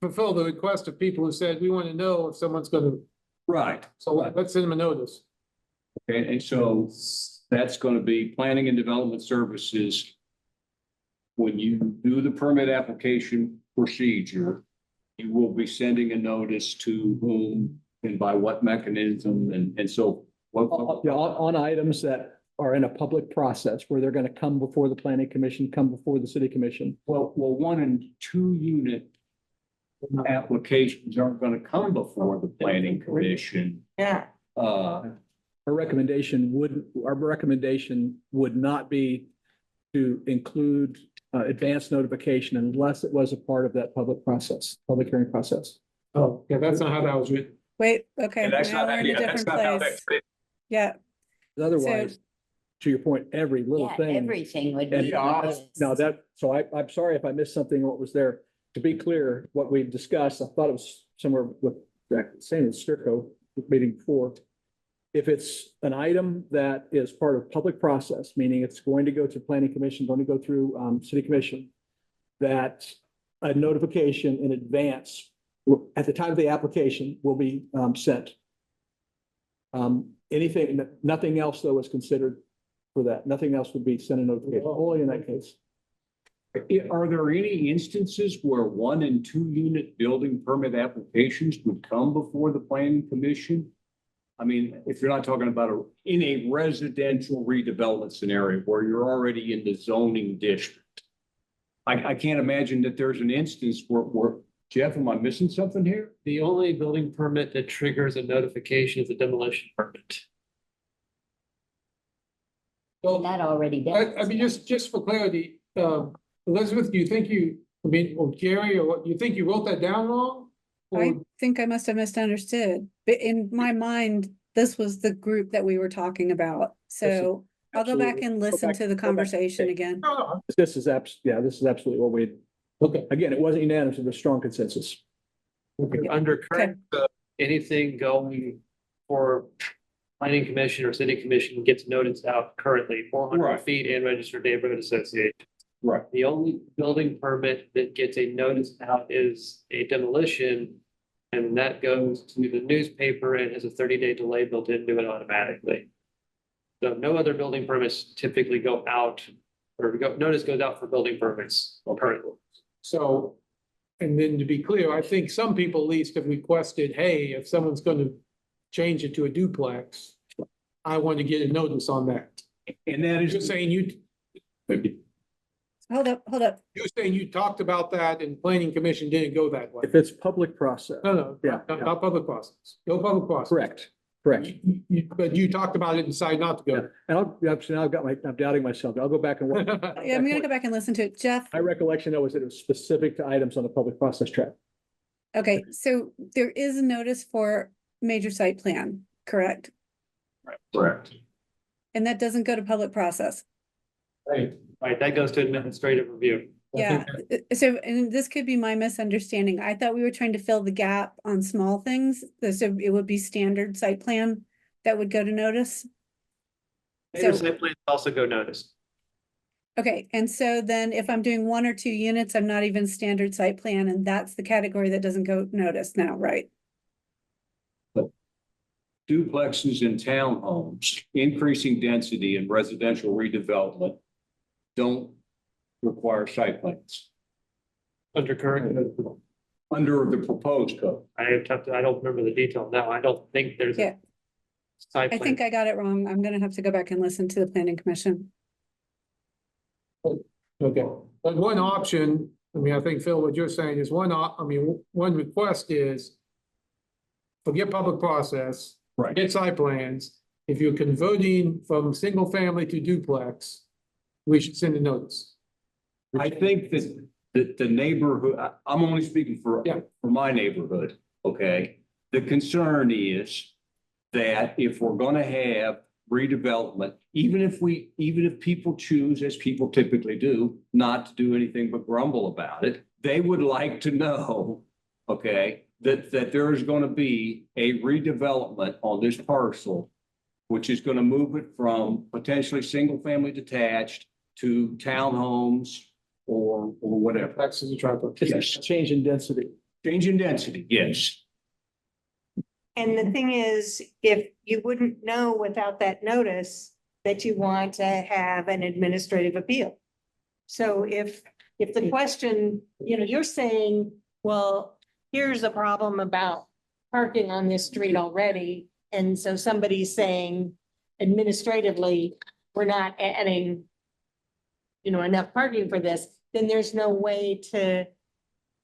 fulfill the request of people who said, we want to know if someone's gonna, Right. so let's send them a notice. Okay, and so that's going to be planning and development services. When you do the permit application procedure, you will be sending a notice to whom and by what mechanism and so. Yeah, on items that are in a public process where they're gonna come before the planning commission, come before the city commission. Well, 1 and 2 unit applications aren't going to come before the planning commission. Yeah. Our recommendation would not be to include advanced notification unless it was a part of that public hearing process. Oh, yeah, that's not how that was written. Wait, okay, And that's now not, we're in a yeah, that's different not how place. that's written. Yeah, Otherwise, to your point, every little Yeah, thing. everything would And be. no, so I'm sorry if I missed something, what was there. To be clear, what we discussed, I thought it was somewhere with, same as Sturco meeting before. If it's an item that is part of public process, meaning it's going to go to planning commission, going to go through city commission, that a notification in advance at the time of the application will be sent. Nothing else though is considered for that. Nothing else would be sent a notification, only in that case. Are there any instances where 1 and 2 unit building permit applications would come before the planning commission? I mean, if you're not talking about in a residential redevelopment scenario where you're already in the zoning district. I can't imagine that there's an instance where, Jeff, am I missing something here? The only building permit that triggers a notification is a demolition permit. Well, That already does. I mean, just for clarity, Elizabeth, do you think or Jerry, or what, you think you wrote that down wrong? Or- I think I must have misunderstood, but in my mind, this was the group that we were talking about. So I'll go back Absolutely. and listen to the conversation again. No, This is absolutely what we, Okay. again, it wasn't unanimous, it was strong consensus. Under current, anything going for planning commission or city commission gets notice out currently, 400 Right. feet and registered neighborhood association. Right. The only building permit that gets a notice out is a demolition. And that goes to the newspaper and has a 30-day delay built into it automatically. So no other building permits typically go out notice goes out for building permits currently. So, and then to be clear, I think some people at least have requested, hey, if someone's gonna change it to a duplex, I want to get a notice on that. And that You're is, saying Hold up. you're saying you talked about that and planning commission didn't go that way. If it's public process. No, Yeah, not public process. No public process. correct, correct. But you talked about it and decided not to Yeah, go. and I'm doubting myself. I'll go back and look. Yeah, I'm gonna go back and listen to it. Jeff, My recollection though was that it was specific to items on the public process track. okay, so there is a notice for major site plan, correct? correct. And that doesn't go to public process. Right, that goes to administrative review. Yeah, so, and this could be my misunderstanding. I thought we were trying to fill the gap on small things, so it would be standard site plan that would go to notice. Major So- site plans also go notice. Okay, and so then if I'm doing 1 or 2 units, I'm not even standard site plan, and that's the category that doesn't go notice now, right? Duplexes and townhomes, increasing density and residential redevelopment don't require site plans Under current, under the proposed code. I don't remember the detail now. I don't think there's. Yeah. Site I plan. think I got it wrong. I'm gonna have to go back and listen to the planning commission. Okay, but one option, I mean, I think Phil, what you're saying is one request is forget public process. Right. Get site plans. If you're converting from single family to duplex, we should send a notice. I think that the neighborhood, I'm only speaking for Yeah. my neighborhood, okay? The concern is that if we're gonna have redevelopment, even if people choose, as people typically do, not to do anything but grumble about it, they would like to know, okay, that there is gonna be a redevelopment on this parcel, which is gonna move it from potentially single-family detached to townhomes or whatever. That's the triplex. Yes. Change in density. Change in density, yes. And the thing is, if you wouldn't know without that notice that you want to have an administrative appeal. So if the question, you're saying, well, here's a problem about parking on this street already. And so somebody's saying administratively, we're not adding, enough parking for this, then there's no way to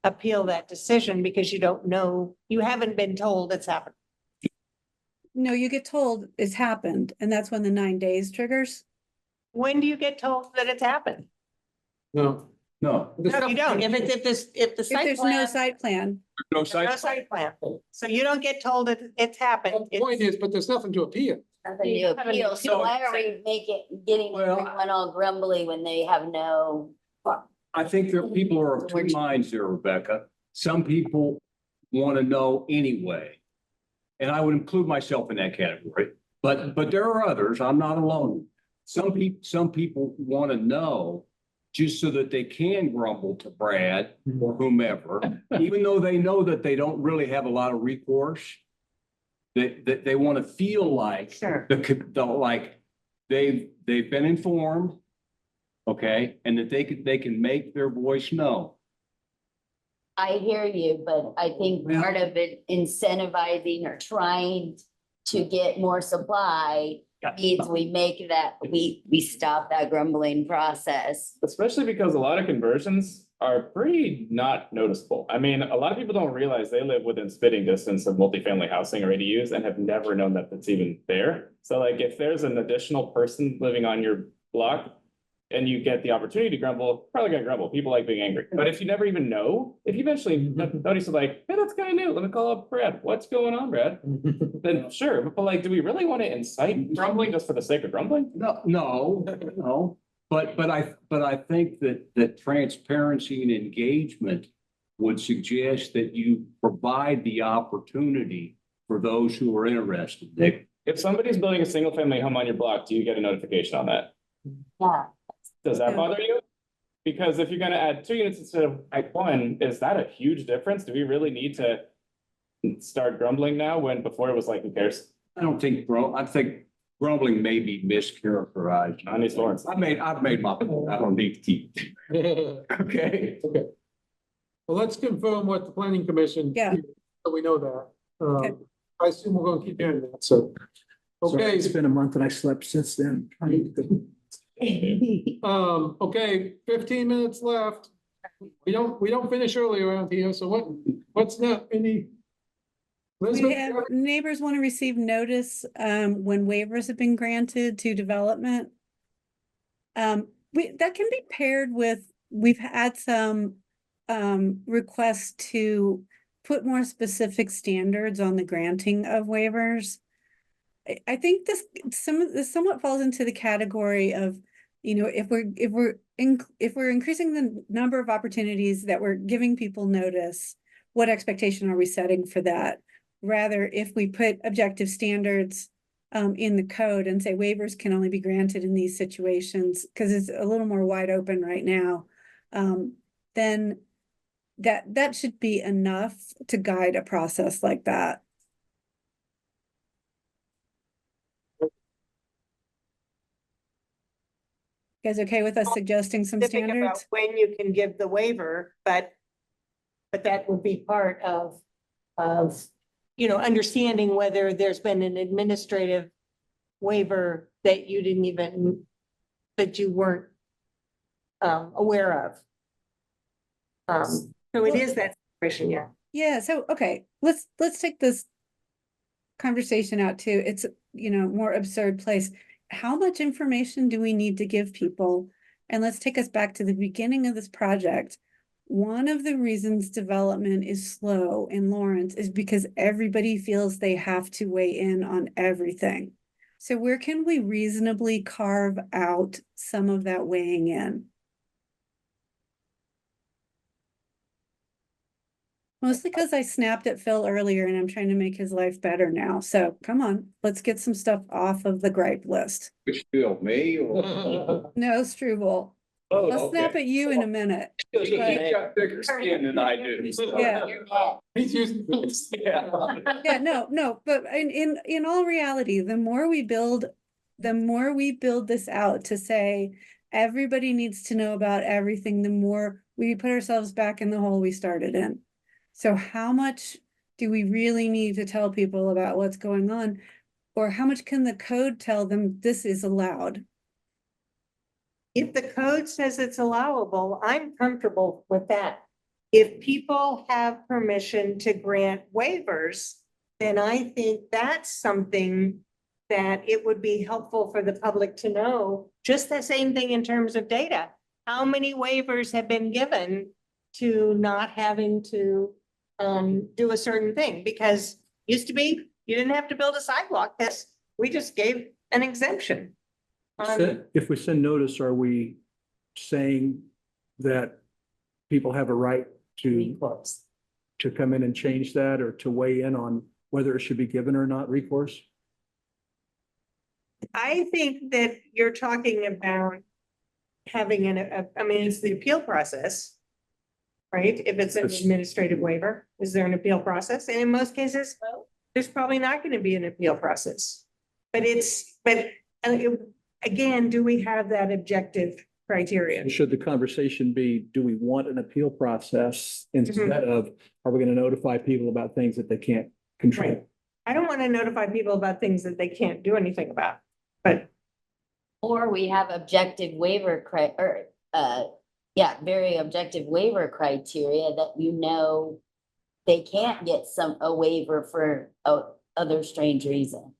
appeal that decision because you don't know, you haven't been told it's happened. No, you get told it's happened, and that's when the 9 days triggers. When do you get told that it's happened? No. No, No, you don't. If the If site there's no plan, site plan, no no site. site plan. So you don't get told that it's happened. The point is, but there's nothing to appeal. Nothing You to haven't appeal, so appealed. why are we getting Well, everyone all grumbly when they have no? I think there, people are of two minds there, Rebecca. Some people want to know anyway. And I would include myself in that category, but there are others, I'm not alone. Some people want to know just so that they can grumble to Brad or whomever, even though they know that they don't really have a lot of recourse. That they want to feel like Sure. like they've been informed. Okay, and that they can make their voice known. I hear you, but I think Well- part of it incentivizing or trying to get more supply Yeah. means we make that, we stop that grumbling process. Especially because a lot of conversions are pretty not noticeable. I mean, a lot of people don't realize they live within spitting distance of multifamily housing or ADUs and have never known that it's even there. So like if there's an additional person living on your block and you get the opportunity to grumble, probably gonna grumble. People like being angry. But if you never even know, if you eventually notice like, hey, that's kind of new. Let me call up Brad. What's going on, Brad? Then sure, but like, do we really want to incite grumbling just for the sake of grumbling? No. But I think that transparency and engagement would suggest that you provide the opportunity for those who are interested. Nick, If somebody's building a single family home on your block, do you get a notification on that? Yeah. Does that Yeah. bother you? Because if you're gonna add 2 units instead of like 1, is that a huge difference? Do we really need to start grumbling now when before it was like, who cares? I think grumbling may be mischaracterized. On these Lawrence. I've made my point. I don't need to keep. Okay. Okay. Well, let's confirm what the planning commission. Yeah. So we know that. Okay. I assume we're gonna keep doing that, so. Sorry, Okay, it's been a month and I slept since then. okay, 15 minutes left. We don't finish early around here, so what's that, any? We Elizabeth? have neighbors want to receive notice when waivers have been granted to development. That can be paired with, we've had some requests to put more specific standards on the granting of waivers. I think this somewhat falls into the category of, you know, if we're increasing the number of opportunities that we're giving people notice, what expectation are we setting for that? Rather, if we put objective standards in the code and say waivers can only be granted in these situations, because it's a little more wide open right now, then that should be enough to guide a process like that. You guys okay with us suggesting some Specific about standards? when you can give the waiver, but that would be part of, you know, understanding whether there's been an administrative waiver that you didn't even, that you weren't aware of. So it is that situation, yeah. Yeah, so, okay, let's take this conversation out to its, you know, more absurd place. How much information do we need to give people? And let's take us back to the beginning of this project. One of the reasons development is slow in Lawrence is because everybody feels they have to weigh in on everything. So where can we reasonably carve out some of that weighing in? Mostly because I snapped at Phil earlier and I'm trying to make his life better now. So come on, let's get some stuff off of the gripe list. Which bill, me or? No, Struble. I'll snap at you in a minute. He's got thicker skin than I do. so- Yeah. He's used. Yeah, no, but in all reality, the more we build this out to say everybody needs to know about everything, the more we put ourselves back in the hole we started in. So how much do we really need to tell people about what's going on? Or how much can the code tell them this is allowed? If the code says it's allowable, I'm comfortable with that. If people have permission to grant waivers, then I think that's something that it would be helpful for the public to know. Just the same thing in terms of data. How many waivers have been given to not having to do a certain thing? Because used to be, you didn't have to build a sidewalk. We just gave an exemption. If we send notice, are we saying that people have a right to come in and change that or to weigh in on whether it should be given or not recourse? I think that you're talking about having I mean, it's the appeal process. Right? If it's an administrative waiver, is there an appeal process? And in most cases, there's probably not going to be an appeal process. But again, do we have that objective criteria? Should the conversation be, do we want an appeal process instead of, are we going to notify people about things that they can't control? Right. I don't want to notify people about things that they can't do anything about, but. Or we have objective waiver very objective waiver criteria that you know they can't get a waiver for other strange reason.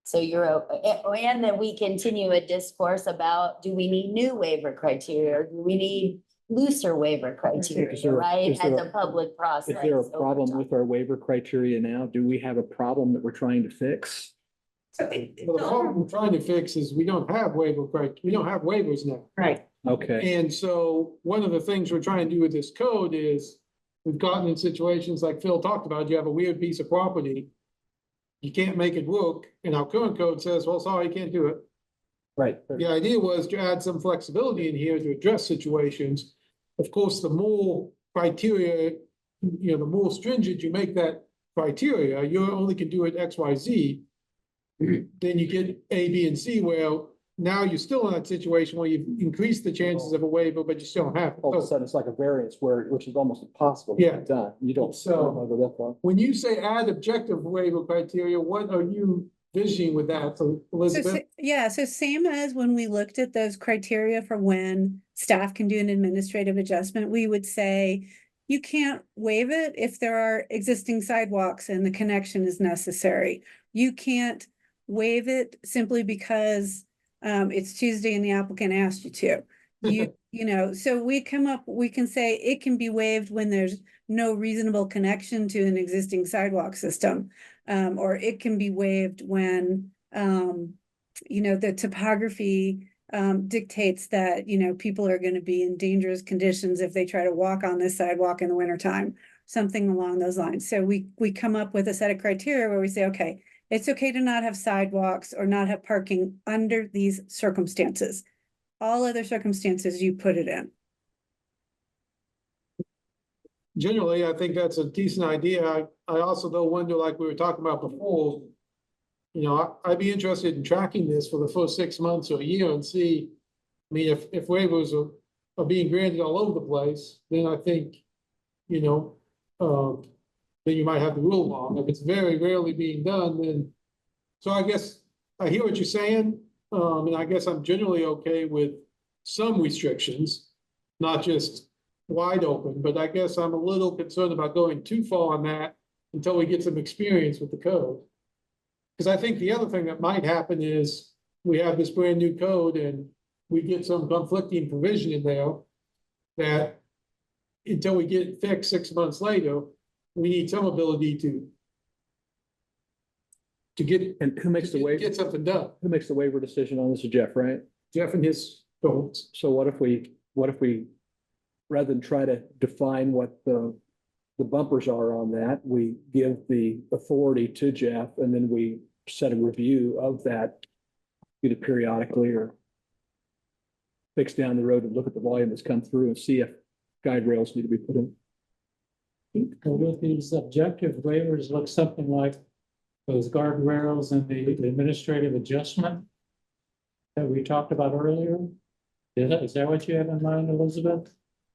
So and then we continue a discourse about, do we need new waiver criteria or do we need looser waiver criteria, right? As a public process. Is there a problem with our waiver criteria now? Do we have a problem that we're trying to fix? So Well, the problem we're trying to fix is we don't have we don't have waivers now. right. Okay, And so one of the things we're trying to do with this code is we've gotten in situations like Phil talked about, you have a weird piece of property. You can't make it work, and our current code says, well, sorry, you can't do it. right. The idea was to add some flexibility in here to address situations. Of course, the more criteria, the more stringent you make that criteria, you only can do it X, Y, Z. Then you get A, B, and C, well, now you're still in that situation where you've increased the chances of a waiver, but you still don't have it. All of a So sudden, it's like a variance which is almost impossible to Yeah. get done. You don't So- wanna go that far. when you say add objective waiver criteria, what are you visioning with that? So So, Elizabeth? yeah, so same as when we looked at those criteria for when staff can do an administrative adjustment, we would say you can't waive it if there are existing sidewalks and the connection is necessary. You can't waive it simply because it's Tuesday and the applicant asked you to. You know, so we can say it can be waived when there's no reasonable connection to an existing sidewalk system. Or it can be waived when, the topography dictates that, people are gonna be in dangerous conditions if they try to walk on this sidewalk in the wintertime, something along those lines. So we come up with a set of criteria where we say, okay, it's okay to not have sidewalks or not have parking under these circumstances. All other circumstances, you put it in. Generally, I think that's a decent idea. I also though wonder, like we were talking about before, I'd be interested in tracking this for the first 6 months or a year and see, I mean, if waivers are being granted all over the place, then I think, then you might have the rule wrong. If it's very rarely being done, then, so I guess I hear what you're saying. And I guess I'm generally okay with some restrictions, not just wide open, but I guess I'm a little concerned about going too far on that until we get some experience with the code. Because I think the other thing that might happen is we have this brand new code and we get some conflicting provision in there that until we get it fixed 6 months later, we need some ability to get, And who makes the waiver? get something done. Who makes the waiver decision on this is Jeff, right? Jeff and his folks. So what if we, rather than try to define what the bumpers are on that, we give the authority to Jeff and then we set a review of that either periodically or fix down the road and look at the volume that's come through and see if guide rails need to be put in. With these objective waivers, look something like those guardrails and the administrative adjustment that we talked about earlier. Is that what you have in mind, Elizabeth?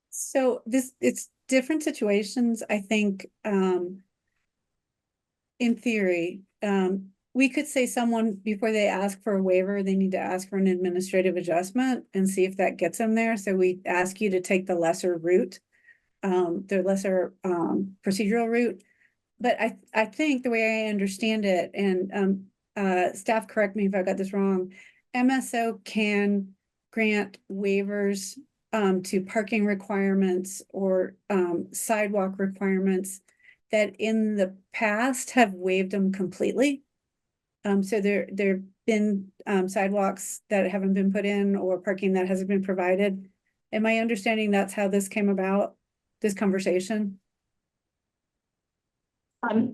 So it's different situations, I think, in theory, we could say someone, before they ask for a waiver, they need to ask for an administrative adjustment and see if that gets them there. So we ask you to take the lesser route, the lesser procedural route. But I think the way I understand it, and staff, correct me if I got this wrong, MSO can grant waivers to parking requirements or sidewalk requirements that in the past have waived them completely. So there've been sidewalks that haven't been put in or parking that hasn't been provided. Am I understanding that's how this came about, this conversation?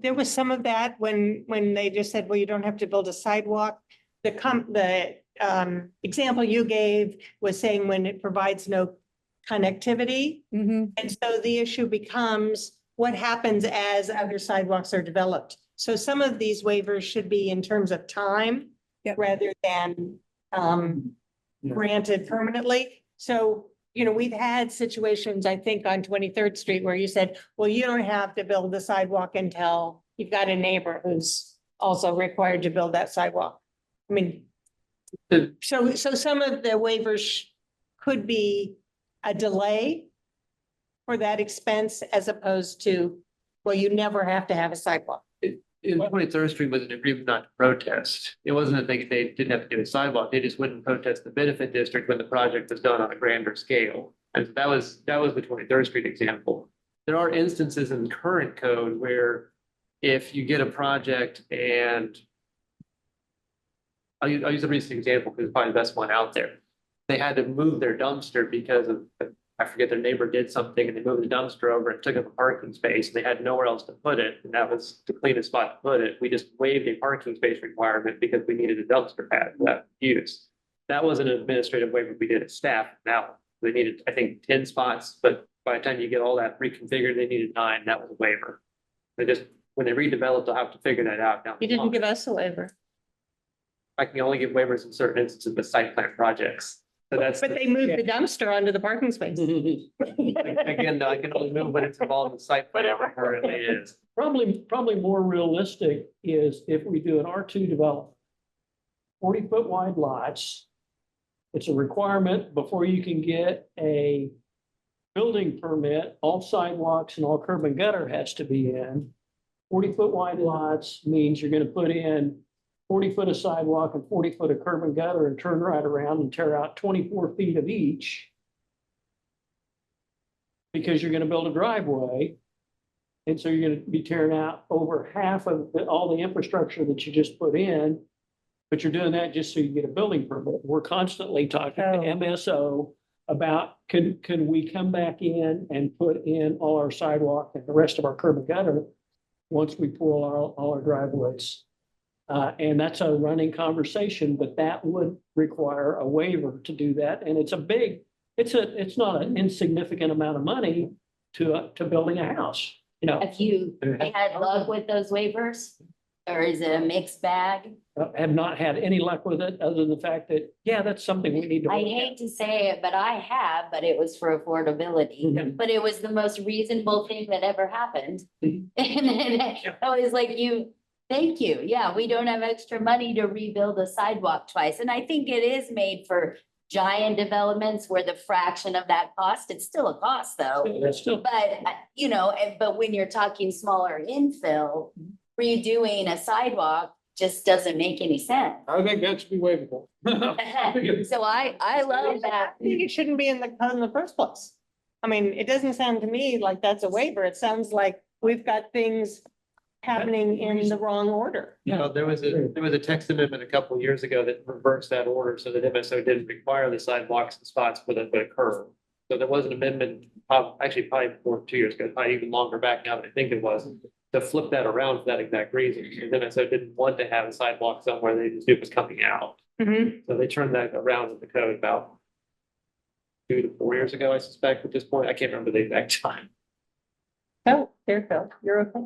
There was some of that when they just said, well, you don't have to build a sidewalk. The example you gave was saying when it provides no connectivity. Mm-hmm. And so the issue becomes what happens as other sidewalks are developed. So some of these waivers should be in terms of time Yep. rather than granted permanently. So, we've had situations, I think, on 23rd Street where you said, well, you don't have to build the sidewalk until you've got a neighbor who's also required to build that sidewalk. I mean, so some of the waivers could be a delay for that expense as opposed to, well, you never have to have a sidewalk. In 23rd Street was an agreement not to protest. It wasn't that they didn't have to do a sidewalk. They just wouldn't protest the benefit district when the project was done on a grander scale. And so that was the 23rd Street example. There are instances in the current code where if you get a project and I'll use a recent example because it's probably the best one out there. They had to move their dumpster because of, I forget, their neighbor did something and they moved the dumpster over and took up a parking space and they had nowhere else to put it. And that was the cleanest spot to put it. We just waived a parking space requirement because we needed a dumpster pad for that use. That was an administrative waiver we did at staff. Now they needed, I think, 10 spots, but by the time you get all that reconfigured, they needed 9. That was a waiver. They just when they redevelop, they'll have to figure that out down. You the didn't line. give us a waiver. I can only give waivers in certain instances with site plan projects. So that's, But they moved the dumpster onto the parking space. again, though, I can only move when it's involved in site. plan, Whatever. Currently is. Probably more realistic is if we do an R2 development. 40-foot wide lots. It's a requirement before you can get a building permit, all sidewalks and all curb and gutter has to be in. 40-foot wide lots means you're gonna put in 40 foot of sidewalk and 40 foot of curb and gutter and turn right around and tear out 24 feet of each. Because you're gonna build a driveway. And so you're gonna be tearing out over half of all the infrastructure that you just put in. But you're doing that just so you get a building permit. We're constantly talking to MSO about, can we come back in and put in all our sidewalk and the rest of our curb and gutter once we pull all our driveways? And that's a running conversation, but that would require a waiver to do that. And it's not an insignificant amount of money to building a house, you know. Have you had luck with those waivers? Or is it a mixed bag? Have not had any luck with it, other than the fact that, yeah, that's something we need to. I look at. hate to say it, but I have, but it was for affordability. Mhm. But it was the most reasonable thing that ever happened. And then I was like, thank you. Yeah, we don't have extra money to rebuild a sidewalk twice. And I think it is made for giant developments where the fraction of that cost, it's still a cost though. That's still. But, but when you're talking smaller infill, redoing a sidewalk just doesn't make any sense. I think that should be waivable. So I love that. I think it shouldn't be in the code in the first place. I mean, it doesn't sound to me like that's a waiver. It sounds like we've got things happening in the wrong order. Well, there was a text amendment a couple of years ago that reversed that order so that MSO didn't require the sidewalks and spots for the curb. So there was an amendment, actually probably more than 2 years ago, probably even longer back now than I think it was, to flip that around for that exact reason. And MSO didn't want to have a sidewalk somewhere they just knew it was coming out. So they turned that around with the code about 2 to 4 years ago, I suspect, at this point. I can't remember the exact time. Oh, there, Phil, you're okay.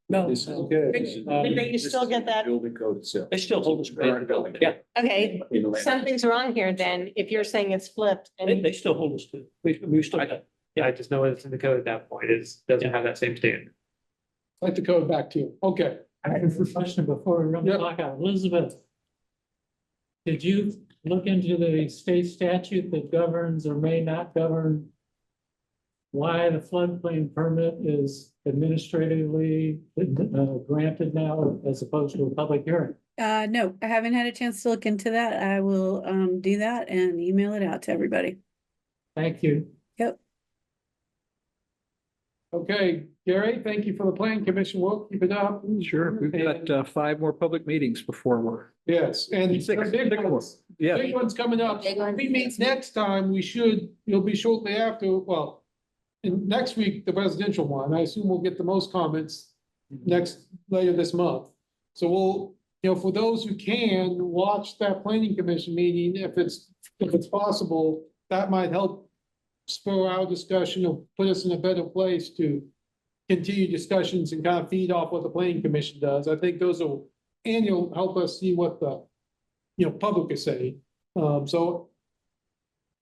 No. This is okay. But you still get that. Building code itself. They still hold us. Current building. Yeah, Okay, In the land. something's wrong here then, if you're saying it's flipped they and still hold us to, we still. I just know it's in the code at that point. It doesn't have that same standard. Like the code back to you. Okay. I have a question before we run the Yep. clock out. Elizabeth, did you look into the state statute that governs or may not govern why the floodplain permit is administratively granted now as opposed to a public hearing? No, I haven't had a chance to look into that. I will, do that and email it out to everybody. Thank you. Okay, Gary, thank you for the plan commission. We'll keep it up. Sure, we've got 5 more public meetings before we're. Yes, and Six, the big six more. ones, Yeah. big ones coming up. Big ones. We meet next time, you'll be shortly after, well, in next week, the residential one, I assume we'll get the most comments later this month. So we'll, for those who can, watch that planning commission meeting, if it's possible, that might help spur our discussion or put us in a better place to continue discussions and kind of feed off what the planning commission does. I think those will, and you'll help us see what the, public is saying. So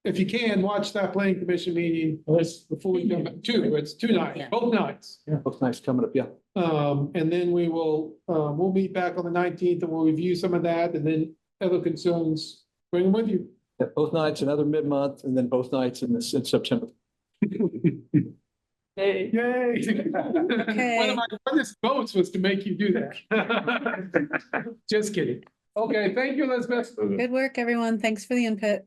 if you can, watch that planning commission meeting before we come back. It's 2 nights, Yeah. both nights. Looks nice coming up, yeah. And then we'll meet back on the 19th and we'll review some of that and then other concerns, bring them with you. Yeah, both nights, another mid-month, and then both nights in September. Yay. One of my funnest votes was to make you do that. Just kidding. Okay, thank you, Elizabeth. Good work, everyone. Thanks for the input.